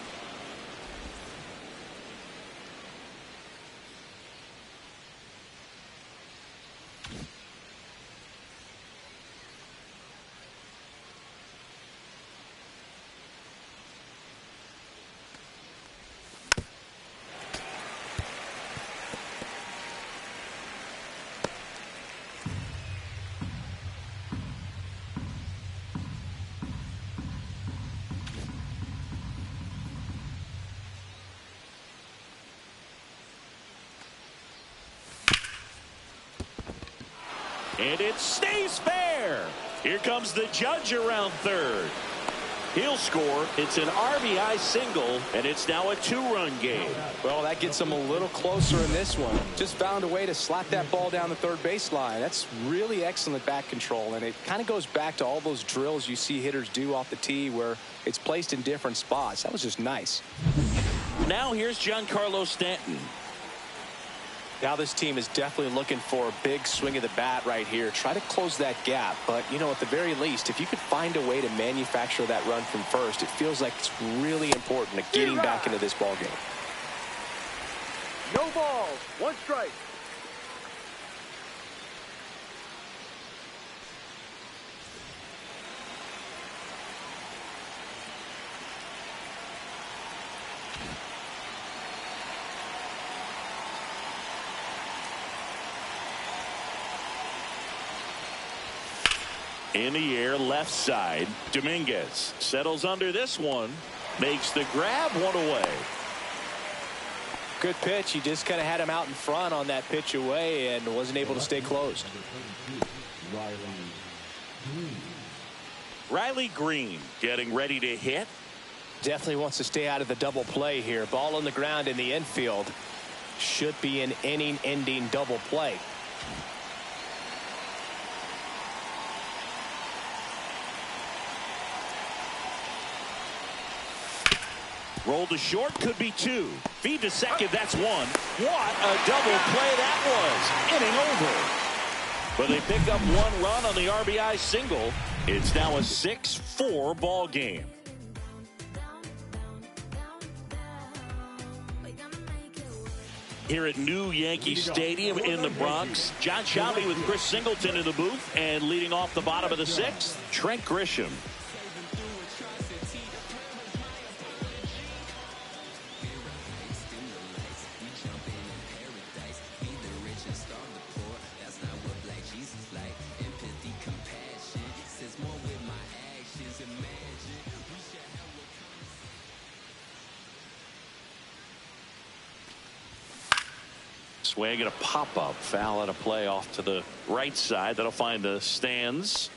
And it stays fair. Here comes the Judge around third. He'll score. It's an RBI single, and it's now a 2-run game. Well, that gets them a little closer in this one. Just found a way to slap that ball down the third baseline. That's really excellent back control, and it kind of goes back to all those drills you see hitters do off the tee where it's placed in different spots. That was just nice. Now here's Giancarlo Stanton. Now this team is definitely looking for a big swing of the bat right here. Try to close that gap. But, you know, at the very least, if you could find a way to manufacture that run from first, it feels like it's really important to getting back into this ball game. No balls. 1 strike. In the air, left side. Dominguez settles under this one. Makes the grab, 1 away. Good pitch. He just kind of had him out in front on that pitch away and wasn't able to stay closed. Riley Green getting ready to hit. Definitely wants to stay out of the double play here. Ball on the ground in the infield. Should be an inning-ending double play. Roll to short, could be 2. Feed to second, that's 1. What a double play that was. Inning over. But they pick up 1 run on the RBI single. It's now a 6-4 ball game. Here at New Yankee Stadium in the Bronx, John Shelby with Chris Singleton in the booth, and leading off the bottom of the 6th, Trent Grisham. Swing and a pop-up foul at a play off to the right side. That'll find the stands.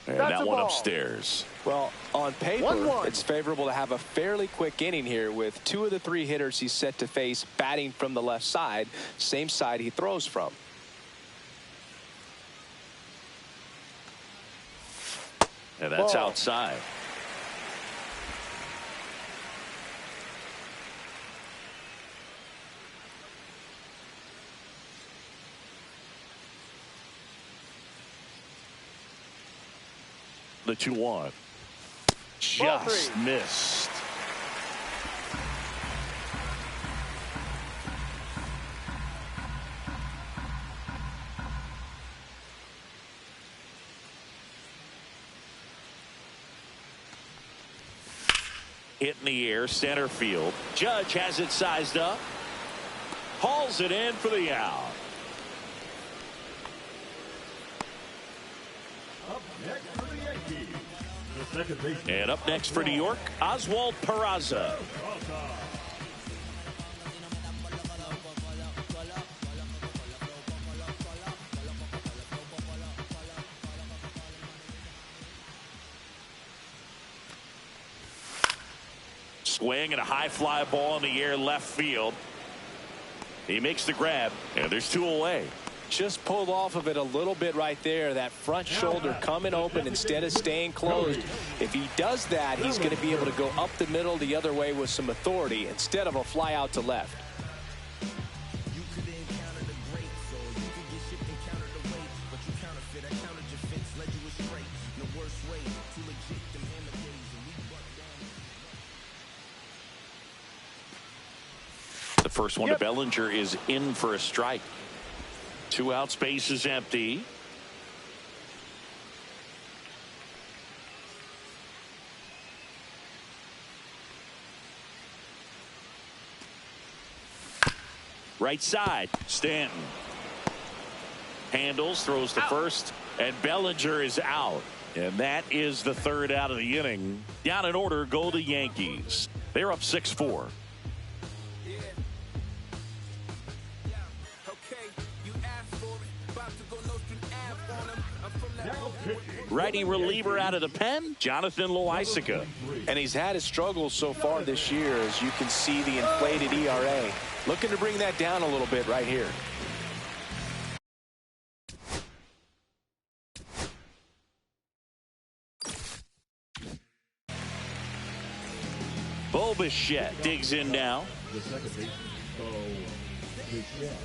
And that one upstairs. Well, on paper, 1-1. it's favorable to have a fairly quick inning here with 2 of the 3 hitters he's set to face batting from the left side, same side he throws from. And that's outside. The 2-1. Just missed. Hit in the air, center field. Judge has it sized up. Hauls it in for the out. Up next for the Yankees, the second baseman. And up next for New York, Oswald Peraza. Swing and a high fly ball in the air left field. He makes the grab, and there's 2 away. Just pulled off of it a little bit right there. That front shoulder coming open instead of staying closed. If he does that, he's going to be able to go up the middle the other way with some authority instead of a fly out to left. The first one to Bellinger is in for a strike. 2 outs, base is empty. Right side, Stanton. Handles, throws to first, and Bellinger is out. And that is the 3rd out of the inning. Down in order go the Yankees. They're up 6-4. Righty reliever out of the pen, Jonathan Loaisiga. And he's had his struggles so far this year, as you can see the inflated ERA. Looking to bring that down a little bit right here. Bo Bichette digs in now. The second baseman, Bo Bichette.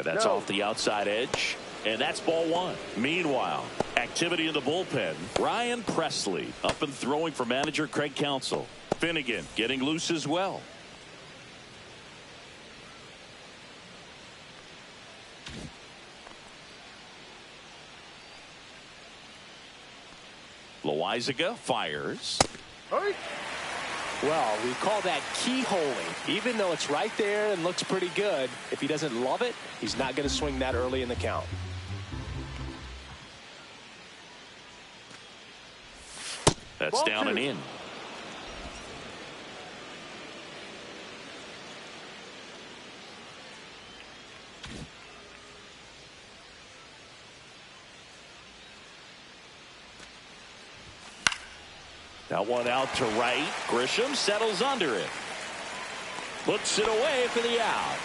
And that's off the outside edge. And that's ball one. Meanwhile, activity in the bullpen. Ryan Presley up and throwing for manager Craig Counsell. Finnegan getting loose as well. Loizaga fires. Well, we call that keyholing. Even though it's right there and looks pretty good, if he doesn't love it, he's not going to swing that early in the count. That's Ball down two. and in. That one out to right. Grisham settles under it. Puts it away for the out.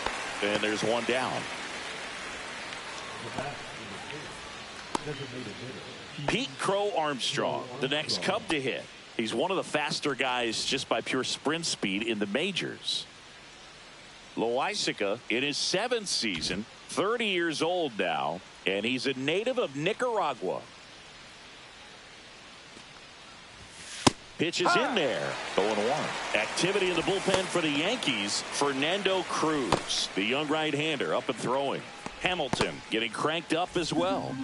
And there's one down. Pete Crow Armstrong, the next Cub to hit. He's one of the faster guys just by pure sprint speed in the majors. Loizaga in his 7th season, 30 years old now, and he's a native of Nicaragua. Pitches in there. 0-1. Activity in the bullpen for the Yankees. Fernando Cruz, the young right-hander, up and throwing. Hamilton getting cranked up as well.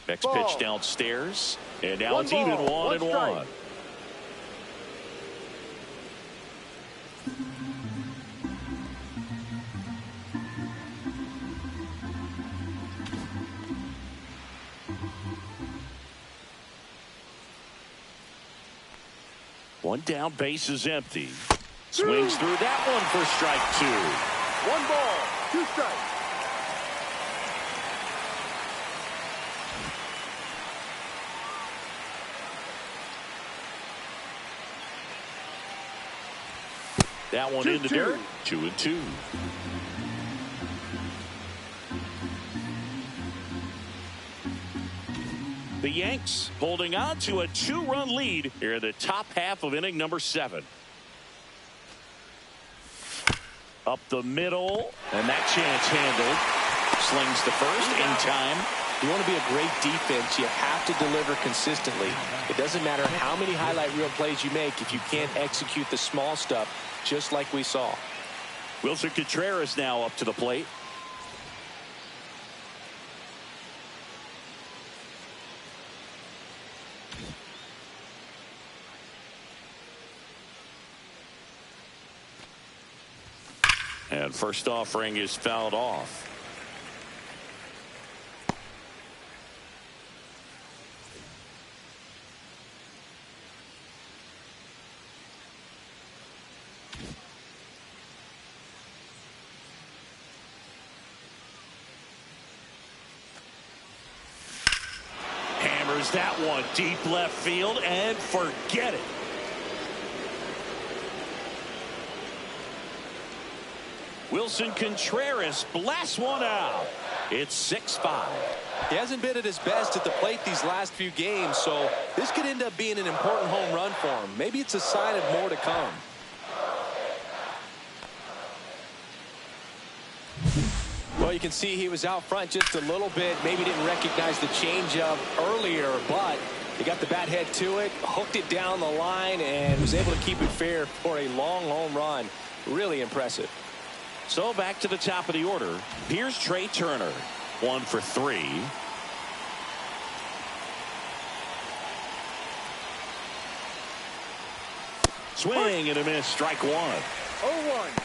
Next pitch downstairs. And now it's even 1-1. One down, base is empty. Swings through that one for strike 2. 1 ball, 2 strikes. That one in the dirt. 2-2. The Yanks holding on to a 2-run lead here in the top half of inning number 7. Up the middle, and that chance handled. Slings the first in time. You want to be a great defense, you have to deliver consistently. It doesn't matter how many highlight reel plays you make if you can't execute the small stuff, just like we saw. Wilson Contreras now up to the plate. And first offering is fouled off. Hammers that one deep left field and forget it. Wilson Contreras blasts one out. It's 6-5. He hasn't been at his best at the plate these last few games, so this could end up being an important home run for him. Maybe it's a sign of more to come. Well, you can see he was out front just a little bit. Maybe didn't recognize the changeup earlier, but he got the bat head to it, hooked it down the line, and was able to keep it fair for a long home run. Really impressive. So back to the top of the order. Here's Trey Turner. 1 for 3. Swing and a miss. Strike 1. 0-1.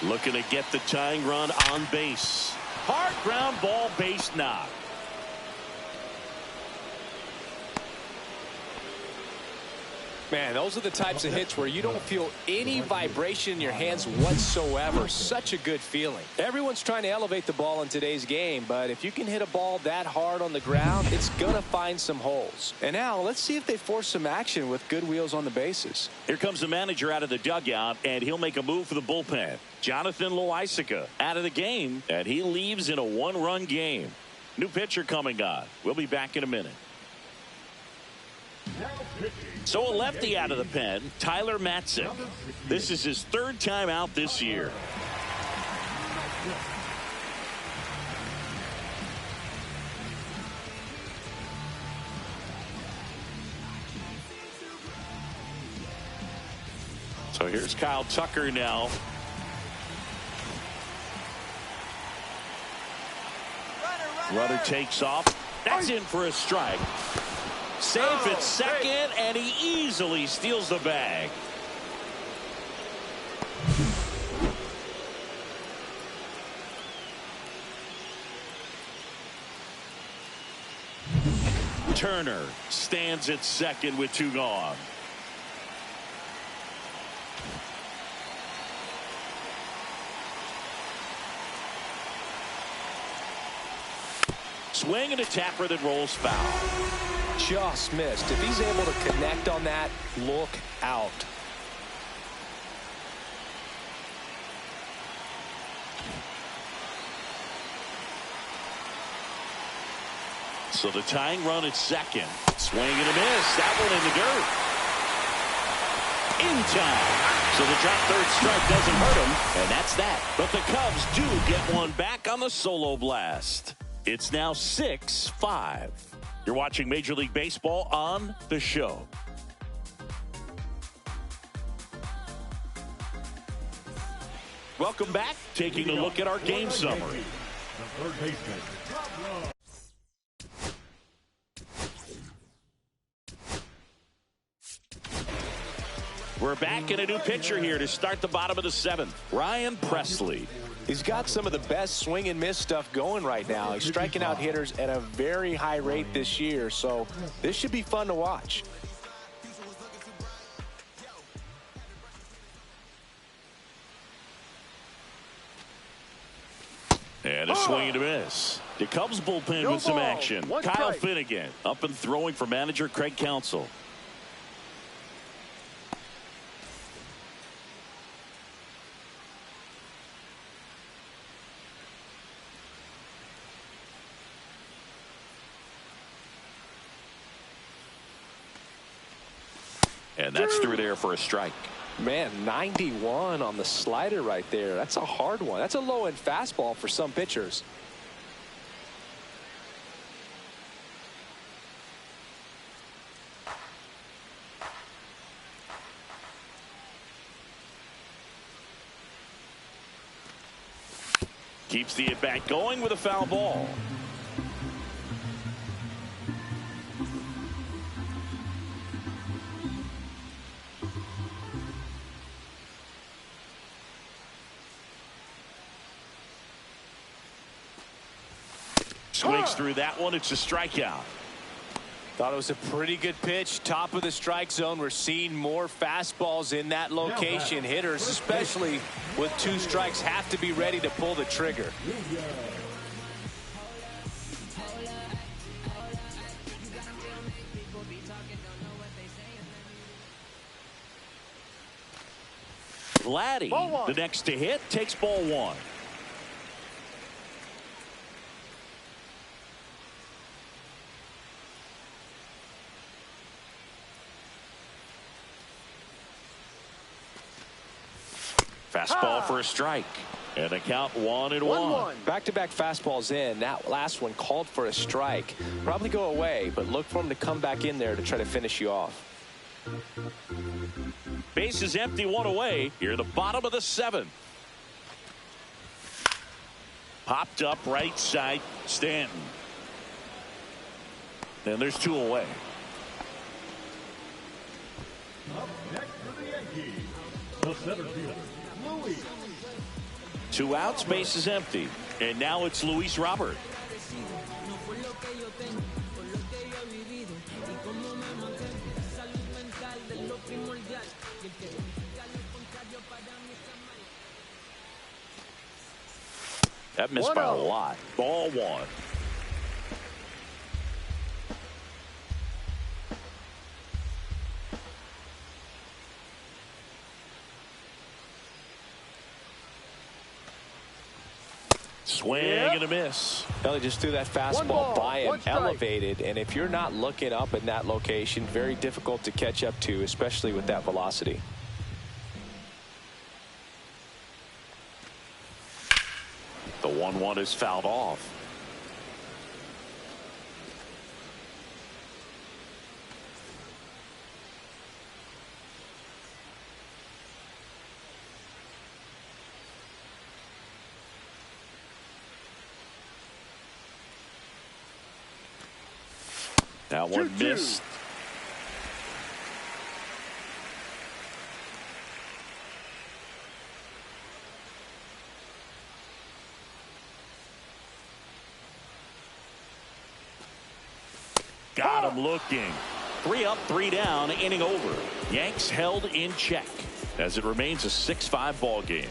Looking to get the tying run on base. Hard ground ball, base knock. Man, those are the types of hits where you don't feel any vibration in your hands whatsoever. Such a good feeling. Everyone's trying to elevate the ball in today's game, but if you can hit a ball that hard on the ground, it's going to find some holes. And now let's see if they force some action with good wheels on the bases. Here comes the manager out of the dugout, and he'll make a move for the bullpen. Jonathan Loaisiga out of the game, and he leaves in a one-run game. New pitcher coming on. We'll be back in a minute. So a lefty out of the pen, Tyler Matzik. This is his third time out this year. So here's Kyle Tucker now. Runner takes off. That's in for a strike. Safe at second, and he easily steals the bag. Turner stands at second with 2 gone. Swing and a tapper that rolls foul. Just missed. If he's able to connect on that, look out. So the tying run at second. Swing and a miss. That one in the dirt. In time. So the drop third strike doesn't hurt him, and that's that. But the Cubs do get one back on the solo blast. It's now 6-5. You're watching Major League Baseball on The Show. Welcome back. Taking a look at our game summary. We're back in a new pitcher here to start the bottom of the 7th. Ryan Presley. He's got some of the best swing and miss stuff going right now. He's striking out hitters at a very high rate this year, so this should be fun to watch. And a swing and a miss. The Cubs bullpen with some action. Kyle Finnegan up and throwing for manager Craig Counsell. And that's through there for a strike. Man, 91 on the slider right there. That's a hard one. That's a low-end fastball for some pitchers. Keeps the at-bat going with a foul ball. Swings through that one. It's a strikeout. Thought it was a pretty good pitch. Top of the strike zone. We're seeing more fastballs in that location. Hitters, especially with 2 strikes, have to be ready to pull the trigger. Vladdy, the next to hit, takes ball 1. Fastball for a strike. And a count 1-1. Back-to-back fastballs in. That last one called for a strike. Probably go away, but look for him to come back in there to try to finish you off. Base is empty, 1 away. Here at the bottom of the 7th. Popped up right side, Stanton. And there's 2 away. Up next for the Yankees, the center fielder, Luis. 2 outs, base is empty. And now it's Luis Robert. That missed by a lot. Ball one. Swing and a miss. Well, they just threw that fastball by him, elevated, and if you're not looking up in that location, very difficult to catch up to, especially with that velocity. The 1-1 is fouled off. That one missed. Got him looking. 3 up, 3 down, inning over. Yanks held in check as it remains a 6-5 ball game.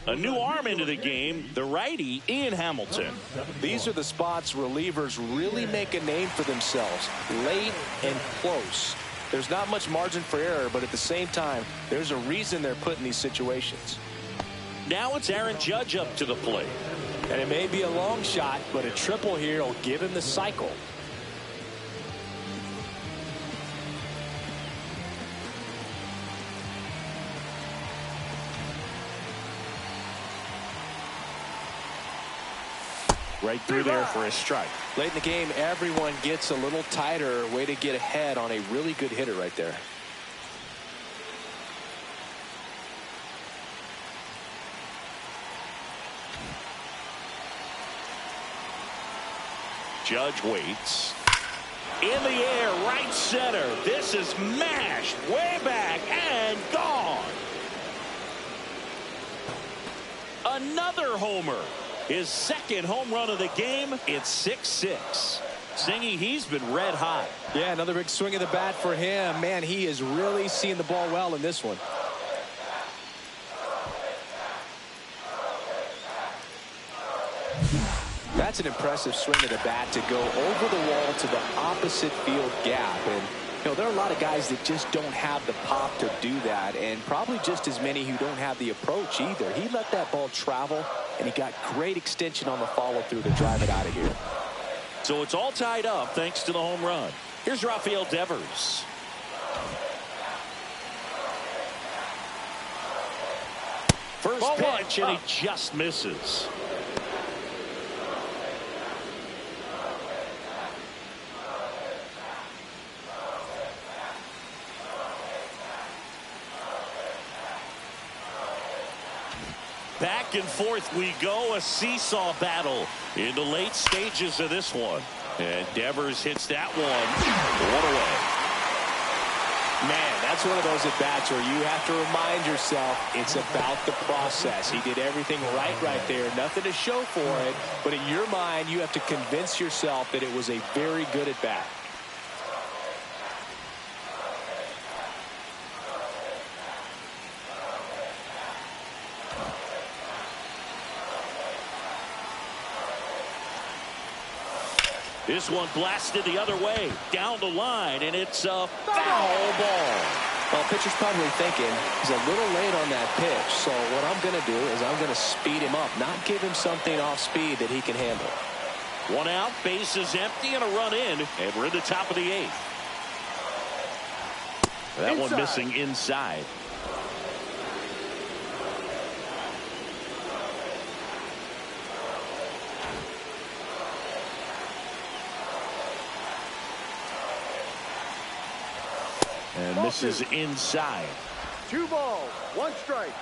A new arm into the game, the righty, Ian Hamilton. These are the spots relievers really make a name for themselves, late and close. There's not much margin for error, but at the same time, there's a reason they're put in these situations. Now it's Aaron Judge up to the plate. And it may be a long shot, but a triple here will give him the cycle. Right through there for a strike. Late in the game, everyone gets a little tighter. Way to get ahead on a really good hitter right there. Judge waits. In the air, right center. This is mashed way back and gone. Another homer. His second home run of the game. It's 6-6. Singy, he's been red hot. Yeah, another big swing of the bat for him. Man, he is really seeing the ball well in this one. That's an impressive swing of the bat to go over the wall to the opposite field gap. And, you know, there are a lot of guys that just don't have the pop to do that, and probably just as many who don't have the approach either. He let that ball travel, and he got great extension on the follow-through to drive it out of here. So it's all tied up thanks to the home run. Here's Rafael Devers. First pitch, and he just misses. Back and forth we go, a seesaw battle in the late stages of this one. And Devers hits that one. One away. Man, that's one of those at-bats where you have to remind yourself it's about the process. He did everything right there. Nothing to show for it, but in your mind, you have to convince yourself that it was a very good at-bat. This one blasted the other way, down the line, and it's a foul ball. Well, pitcher's probably thinking he's a little late on that pitch, so what I'm going to do is I'm going to speed him up, not give him something off speed that he can handle. One out, base is empty, and a run in, and we're in the top of the 8th. That one missing inside. And this is inside. 2 balls, 1 strike.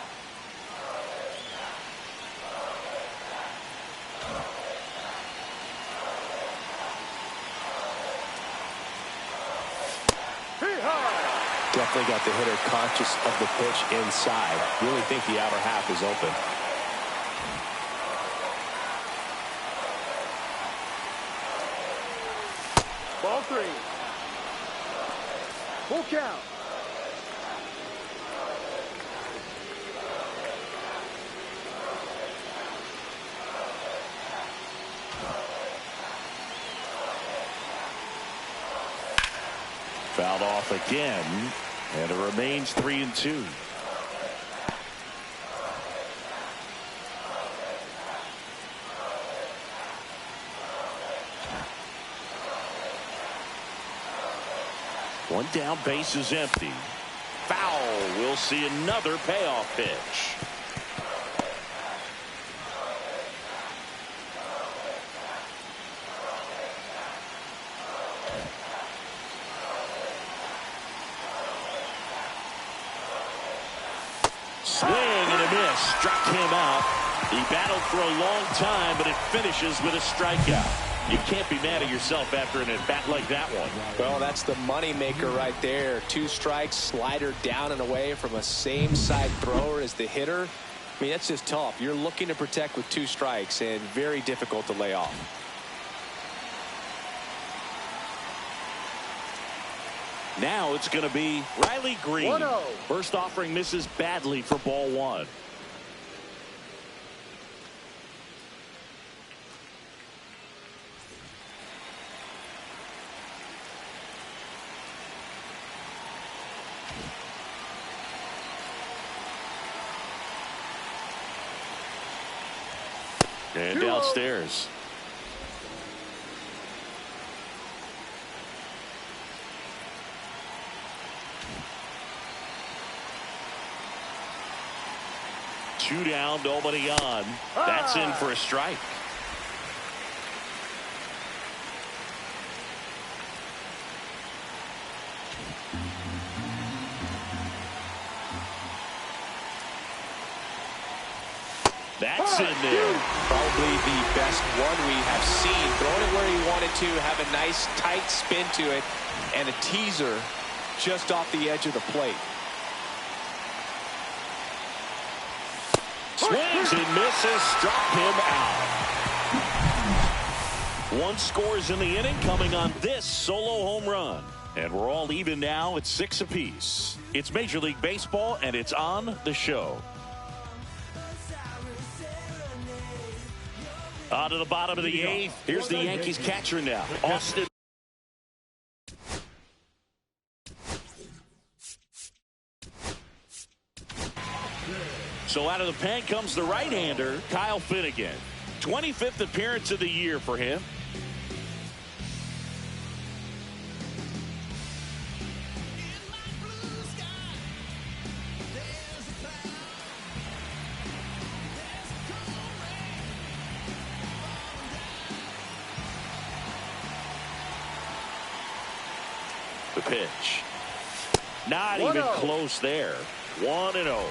Definitely got the hitter conscious of the pitch inside. Really think the outer half is open. Full count. Fouled off again, and it remains 3-2. One down, base is empty. Foul. We'll see another payoff pitch. Swing and a miss. Struck him out. He battled for a long time, but it finishes with a strikeout. You can't be mad at yourself after an at-bat like that one. Well, that's the money maker right there. 2 strikes, slider down and away from a same side thrower as the hitter. I mean, that's just tough. You're looking to protect with 2 strikes and very difficult to lay off. Now it's going to be Riley Green. 1-0. First offering misses badly for ball 1. And downstairs. Two down, nobody on. That's in for a strike. That's in there. Probably the best one we have seen. Throwing it where he wanted to, have a nice tight spin to it, and a teaser just off the edge of the plate. Swings and misses, struck him out. 1 scores in the inning, coming on this solo home run. And we're all even now at 6 apiece. It's Major League Baseball, and it's on the show. On to the bottom of the 8th. Here's the Yankees catcher now, Austin. So out of the pen comes the right-hander, Kyle Finnegan. 25th appearance of the year for him. The pitch. Not even close there. 1-0.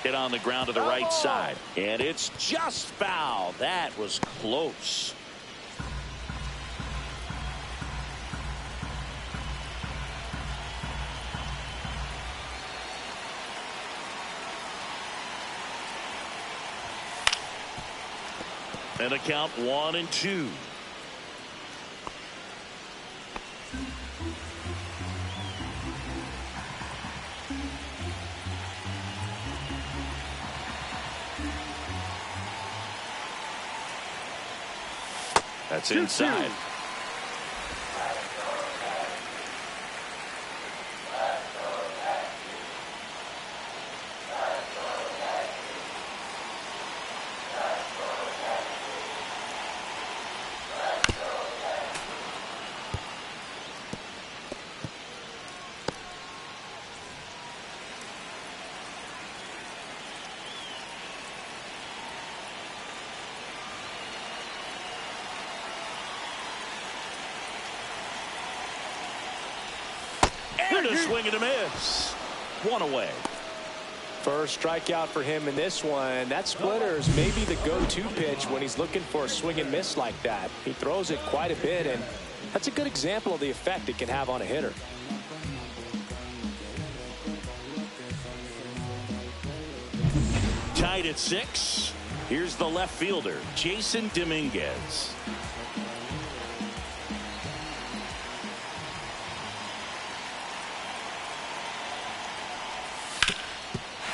Hit on the ground to the right side. And it's just foul. That was close. And a count 1-2. That's inside. And a swing and a miss. 1 away. First strikeout for him in this one. That splitter is maybe the go-to pitch when he's looking for a swing and miss like that. He throws it quite a bit, and that's a good example of the effect it can have on a hitter. tied at 6. Here's the left fielder, Jason Dominguez.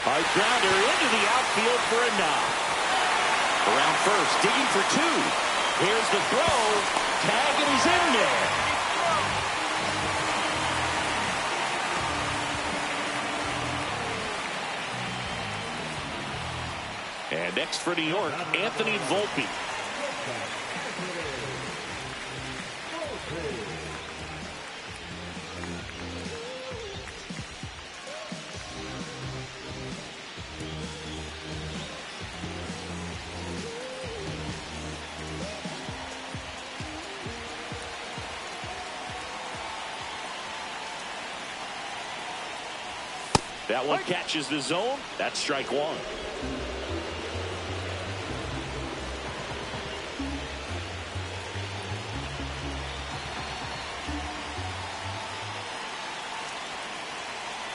High grounder into the outfield for a knock. Around first, digging for 2. Here's the throw. Tag, and he's in there. And next for New York, Anthony Volpe. That one catches the zone. That's strike 1.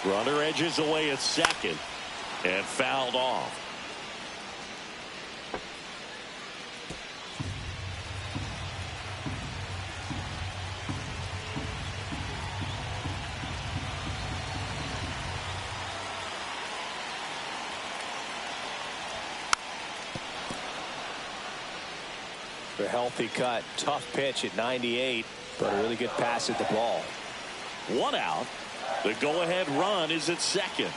Runner edges away at second and fouled off. A healthy cut. Tough pitch at 98, but a really good pass at the ball. 1 out. The go-ahead run is at second.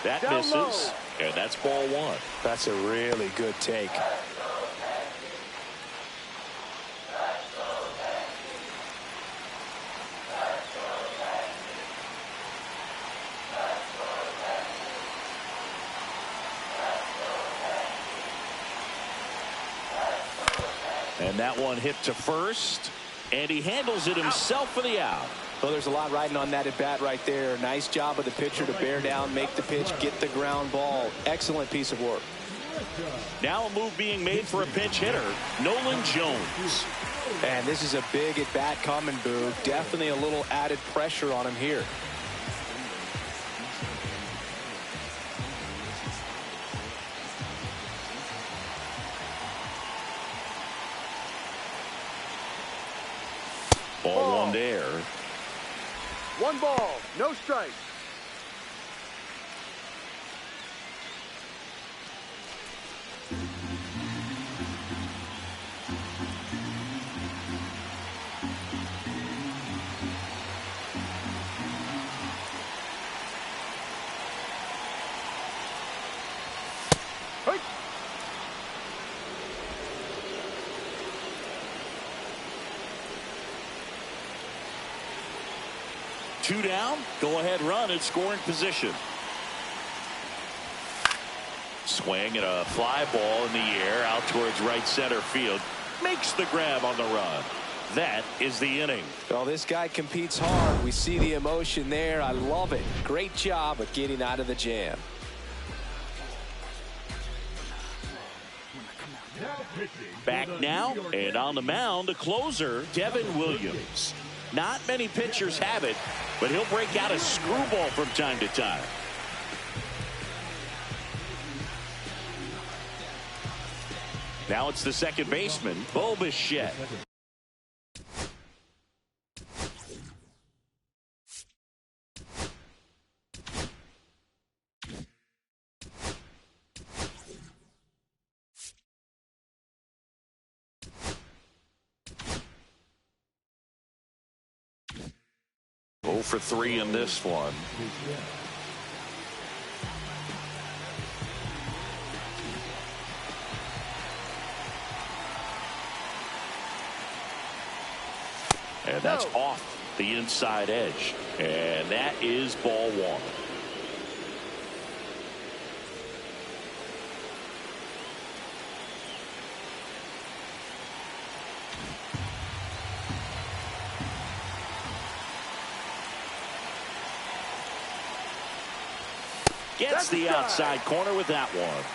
That misses, and that's ball 1. That's a really good take. And that one hit to first, and he handles it himself for the out. Well, there's a lot riding on that at bat right there. Nice job of the pitcher to bear down, make the pitch, get the ground ball. Excellent piece of work. Now a move being made for a pinch hitter, Nolan Jones. And this is a big at bat coming, Boo. Definitely a little added pressure on him here. Ball 1 there. 1 ball, no strikes. Hey. Two down, go-ahead run in scoring position. Swing and a fly ball in the air out towards right center field. Makes the grab on the run. That is the inning. Well, this guy competes hard. We see the emotion there. I love it. Great job of getting out of the jam. Back now, and on the mound, the closer, Devin Williams. Not many pitchers have it, but he'll break out a screwball from time to time. Now it's the second baseman, Bo Bichette. For 3 in this one. And that's off the inside edge. And that is ball 1. Gets the outside corner with that one.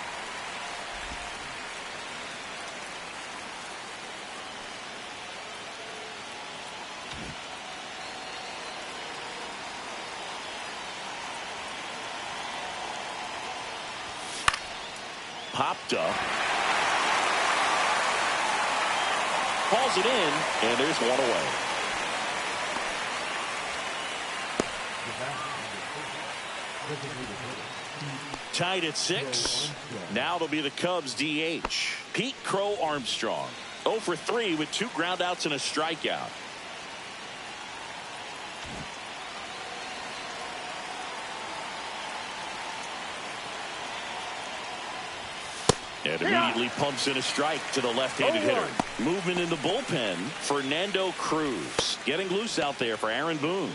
popped up. Calls it in, and there's one away. Tied at 6. Now it'll be the Cubs DH. Pete Crow Armstrong. 0 for 3 with 2 groundouts and a strikeout. And immediately pumps in a strike to the left-handed hitter. Movement in the bullpen, Fernando Cruz. Getting loose out there for Aaron Boone.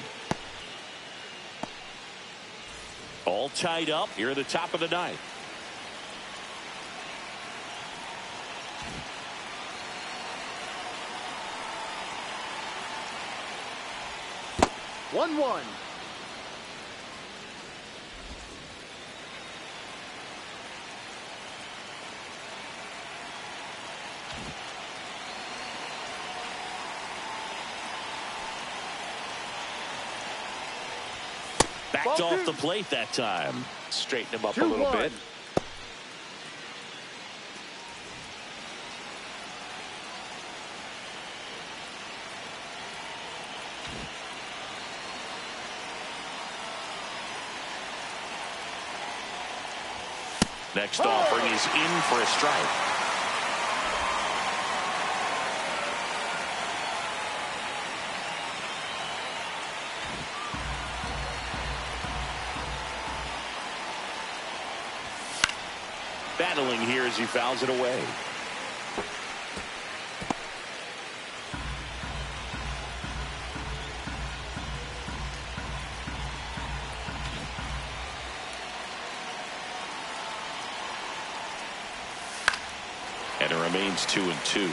All tied up here at the top of the ninth. One. Backed off the plate that time. Straighten him up a little bit. Next offering is in for a strike. Battling here as he fouls it away. And it remains 2-2.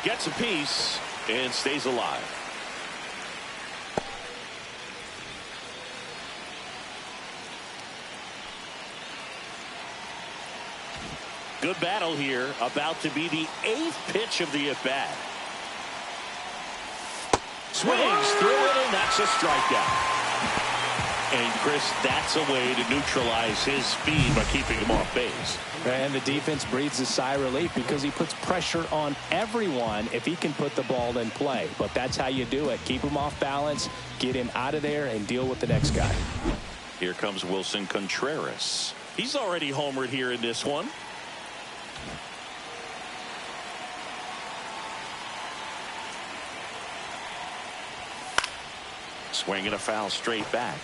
Gets a piece and stays alive. Good battle here. About to be the 8th pitch of the at-bat. Swings through it, and that's a strikeout. And, Chris, that's a way to neutralize his speed by keeping him off base. And the defense breathes a sigh of relief because he puts pressure on everyone if he can put the ball in play. But that's how you do it. Keep him off balance, get him out of there, and deal with the next guy. Here comes Wilson Contreras. He's already homered here in this one. Swinging a foul straight back.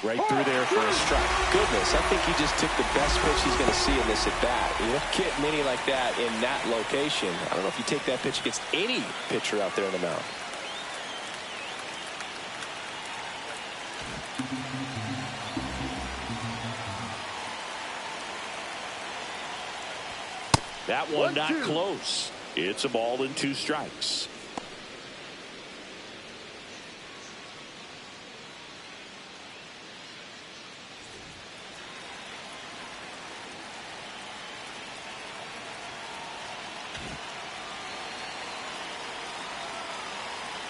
Right through there for a strike. Goodness, I think he just took the best pitch he's going to see in this at bat. You don't get many like that in that location. I don't know if you take that pitch against any pitcher out there in the mound. That one not close. It's a ball and 2 strikes.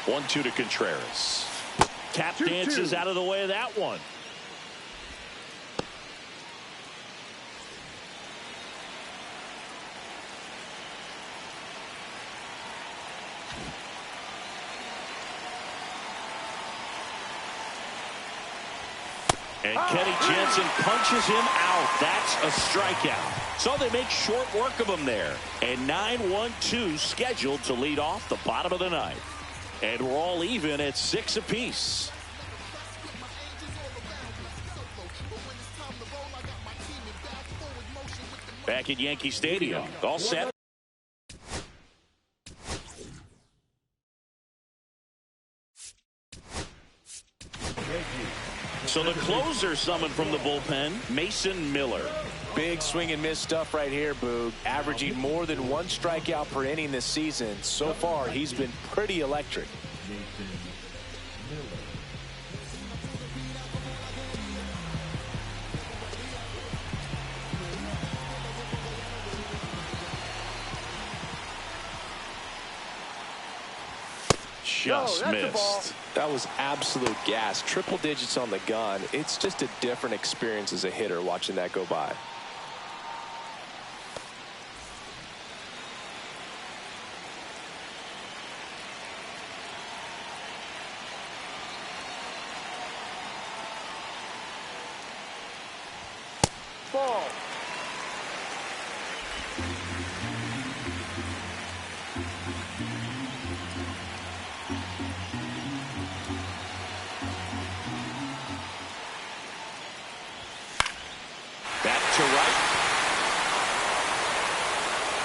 One-two to Contreras. Tap dances out of the way of that one. And Kenny Jensen punches him out. That's a strikeout. So they make short work of him there. And 9-1-2 scheduled to lead off the bottom of the ninth. And we're all even at 6 apiece. Back at Yankee Stadium. All set. So the closer summoned from the bullpen, Mason Miller. Big swing and miss stuff right here, Boog. Averaging more than 1 strikeout per inning this season. So far, he's been pretty electric. Just missed. That was absolute gas. Triple digits on the gun. It's just a different experience as a hitter watching that go by. Ball. Back to right.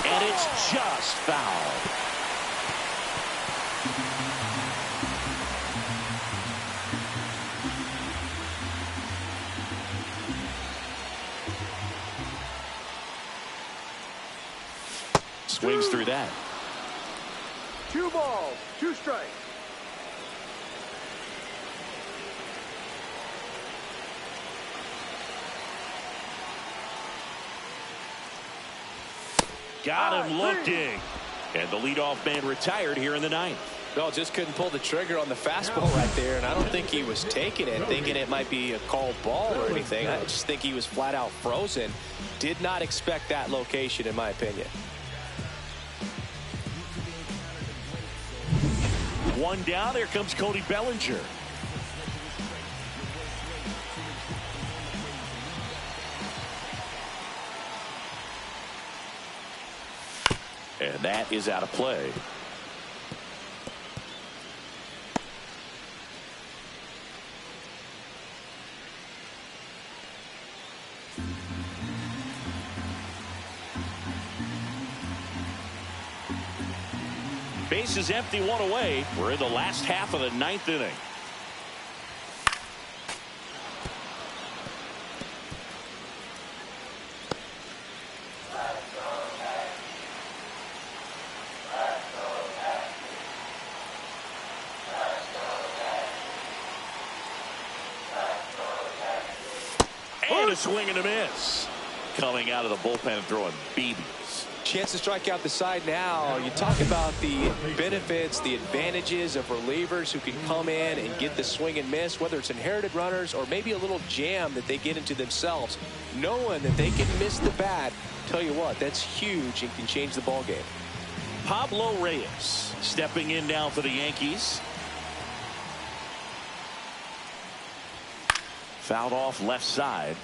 And it's just foul. Swings through that. 2 balls, 2 strikes. Got him looking. And the leadoff man retired here in the 9th. Well, just couldn't pull the trigger on the fastball right there, and I don't think he was taking it, thinking it might be a called ball or anything. I just think he was flat out frozen. Did not expect that location, in my opinion. 1 down. Here comes Cody Bellinger. And that is out of play. Base is empty, 1 away. We're in the last half of the 9th inning. And a swing and a miss. Coming out of the bullpen and throwing BBs. Chance to strike out the side now. You talk about the benefits, the advantages of relievers who can come in and get the swing and miss, whether it's inherited runners or maybe a little jam that they get into themselves. Knowing that they can miss the bat, tell you what, that's huge and can change the ball game. Pablo Reyes stepping in now for the Yankees. Fouled off left side.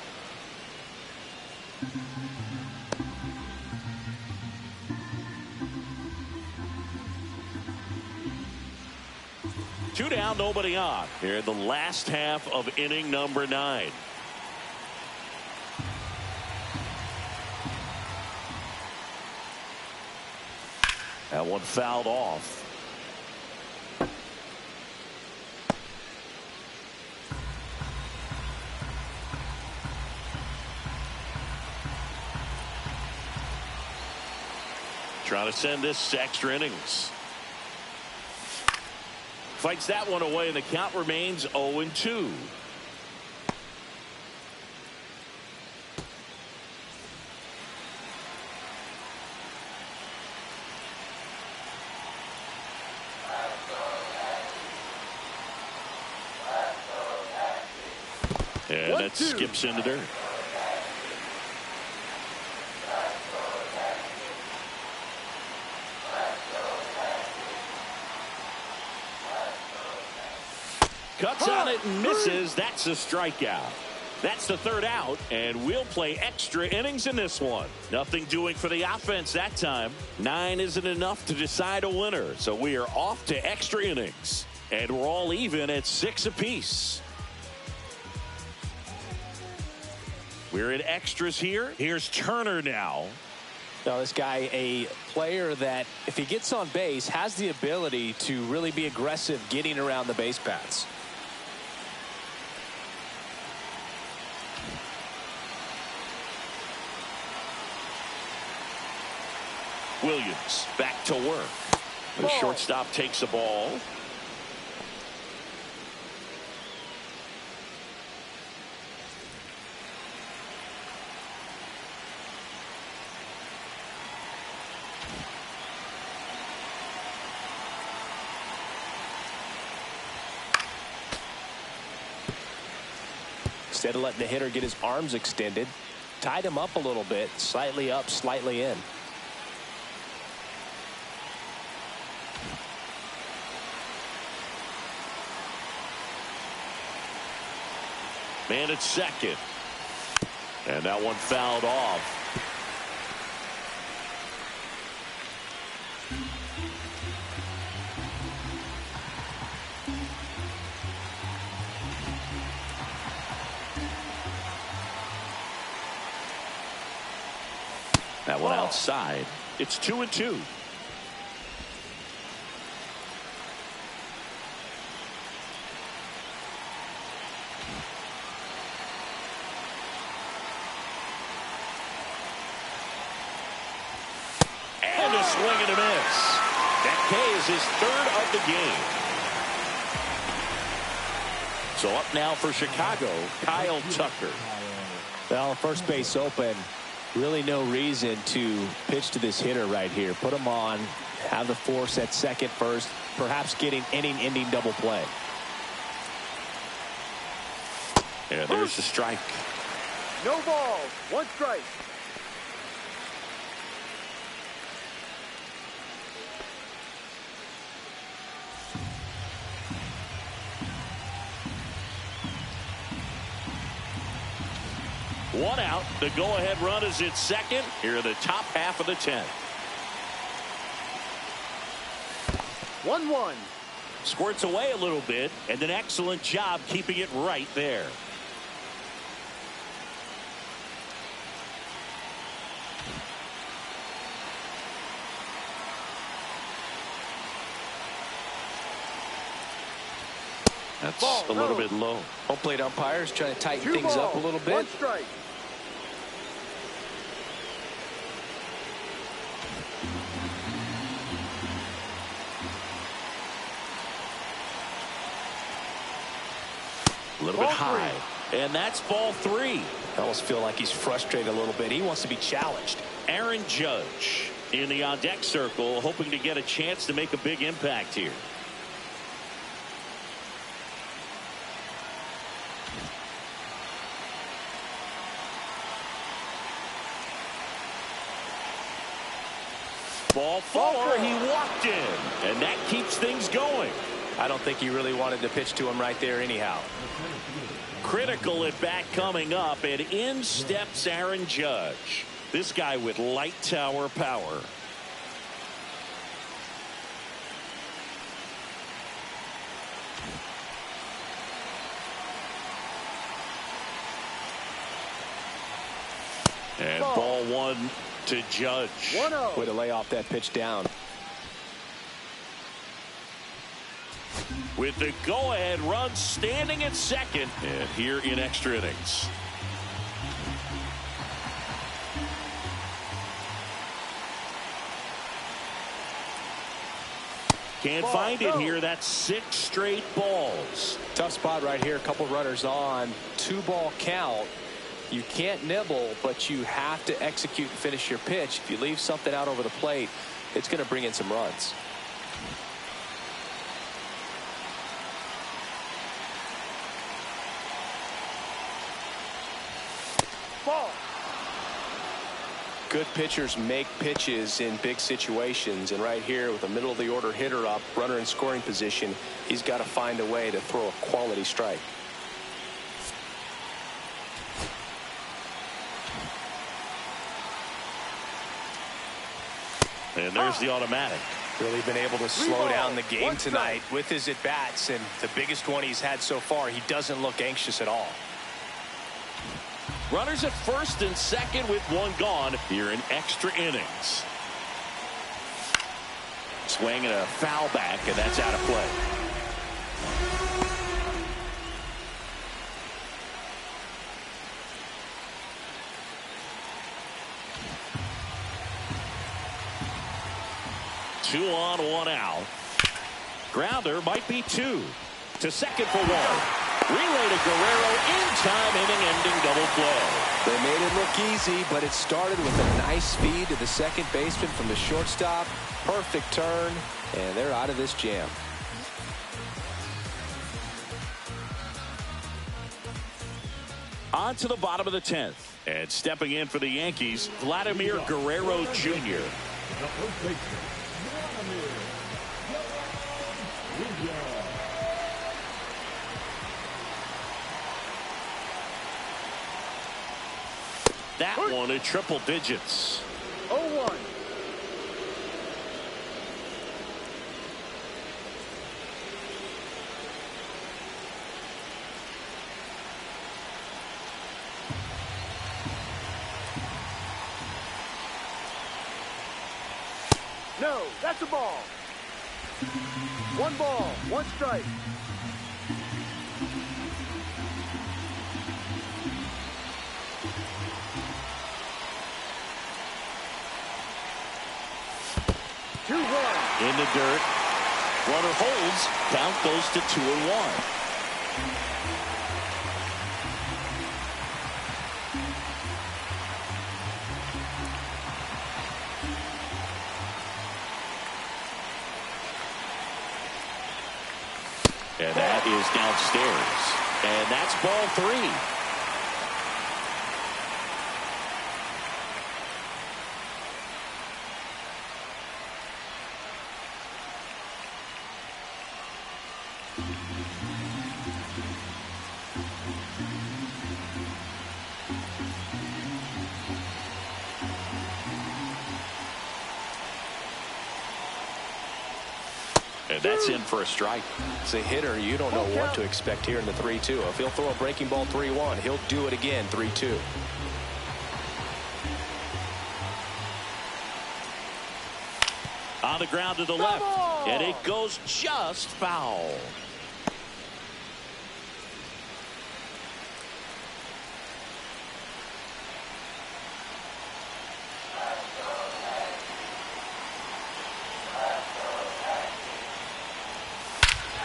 Two down, nobody on. Here in the last half of inning number 9. That one fouled off. Trying to send this to extra innings. Fights that one away, and the count remains 0-2. And that skips into dirt. Cuts on it and misses. That's a strikeout. That's the 3rd out, and we'll play extra innings in this one. Nothing doing for the offense that time. 9 isn't enough to decide a winner, so we are off to extra innings. And we're all even at 6 apiece. We're in extras here. Here's Turner now. Now, this guy, a player that, if he gets on base, has the ability to really be aggressive getting around the base paths. Williams back to work. The Ball. shortstop takes the ball. Instead of letting the hitter get his arms extended, tied him up a little bit, slightly up, slightly in. Man at second. And that one fouled off. That one outside. It's 2-2. And a swing and a miss. That K is his third of the game. So up now for Chicago, Kyle Tucker. Well, first base open. Really no reason to pitch to this hitter right here. Put him on, have the force at second first, perhaps getting inning-ending double play. And there's the strike. No balls. 1 strike. One out. The go-ahead run is at second. Here in the top half of the 10th. 1-1. Squirts away a little bit, and an excellent job keeping it right there. That's a little bit low. Home plate umpires trying to tighten 2 things balls, up a little bit. 1 strike. A little bit high. And that's ball 3. I almost feel like he's frustrated a little bit. He wants to be challenged. Aaron Judge in the on-deck circle, hoping to get a chance to make a big impact here. Ball 4, he walked in, and that keeps things going. I don't think he really wanted to pitch to him right there anyhow. Critical at bat coming up, and in steps Aaron Judge. This guy with light tower power. And ball 1 to Judge. 1-0. Way to lay off that pitch down. With the go-ahead run standing at second, and here in extra innings. Can't find it here. That's 6 straight balls. Tough spot right here. A couple runners on. 2-ball count. You can't nibble, but you have to execute and finish your pitch. If you leave something out over the plate, it's going to bring in some runs. Ball. Good pitchers make pitches in big situations, and right here with a middle of the order hitter up, runner in scoring position, he's got to find a way to throw a quality strike. And there's the automatic. Really been able to slow down the game tonight with his at-bats, and the biggest one he's had so far, he doesn't look anxious at all. Runners at first and second with 1 gone here in extra innings. Swing and a foul back, and that's out of play. 2 on, 1 out. Grounder might be 2. To second for 1. Relay to Guerrero in time, inning-ending double play. They made it look easy, but it started with a nice feed to the second baseman from the shortstop. Perfect turn, and they're out of this jam. On to the bottom of the 10th. And stepping in for the Yankees, Vladimir Guerrero Jr. That one at triple digits. 0-1. No, that's a ball. 1 ball, 1 strike. In the dirt. Runner holds. Count goes to 2-1. And that is downstairs. And that's ball 3. And that's in for a strike. As a hitter, you don't know what to expect here in the 3-2. If he'll throw a breaking ball 3-1, he'll do it again 3-2. On the ground to the left, and it goes just foul.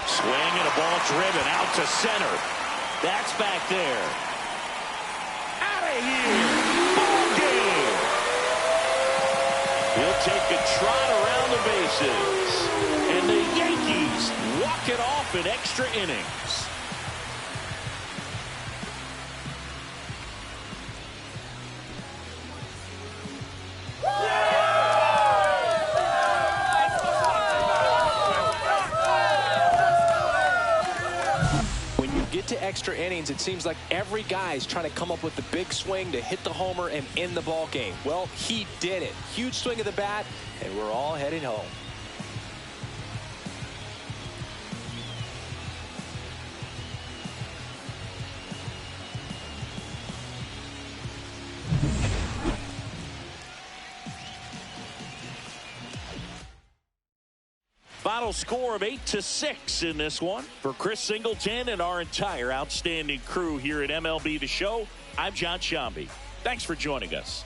Swing and a ball driven out to center. That's back there. Out of here. Ball game. He'll take a trot around the bases. And the Yankees walk it off in extra innings. To extra innings, it seems like every guy is trying to come up with the big swing to hit the homer and end the ball game. Well, he did it. Huge swing of the bat, and we're all heading home. Final score of 8-6 in this one. For Chris Singleton and our entire outstanding crew here at MLB The Show, I'm John Sciambi. Thanks for joining us.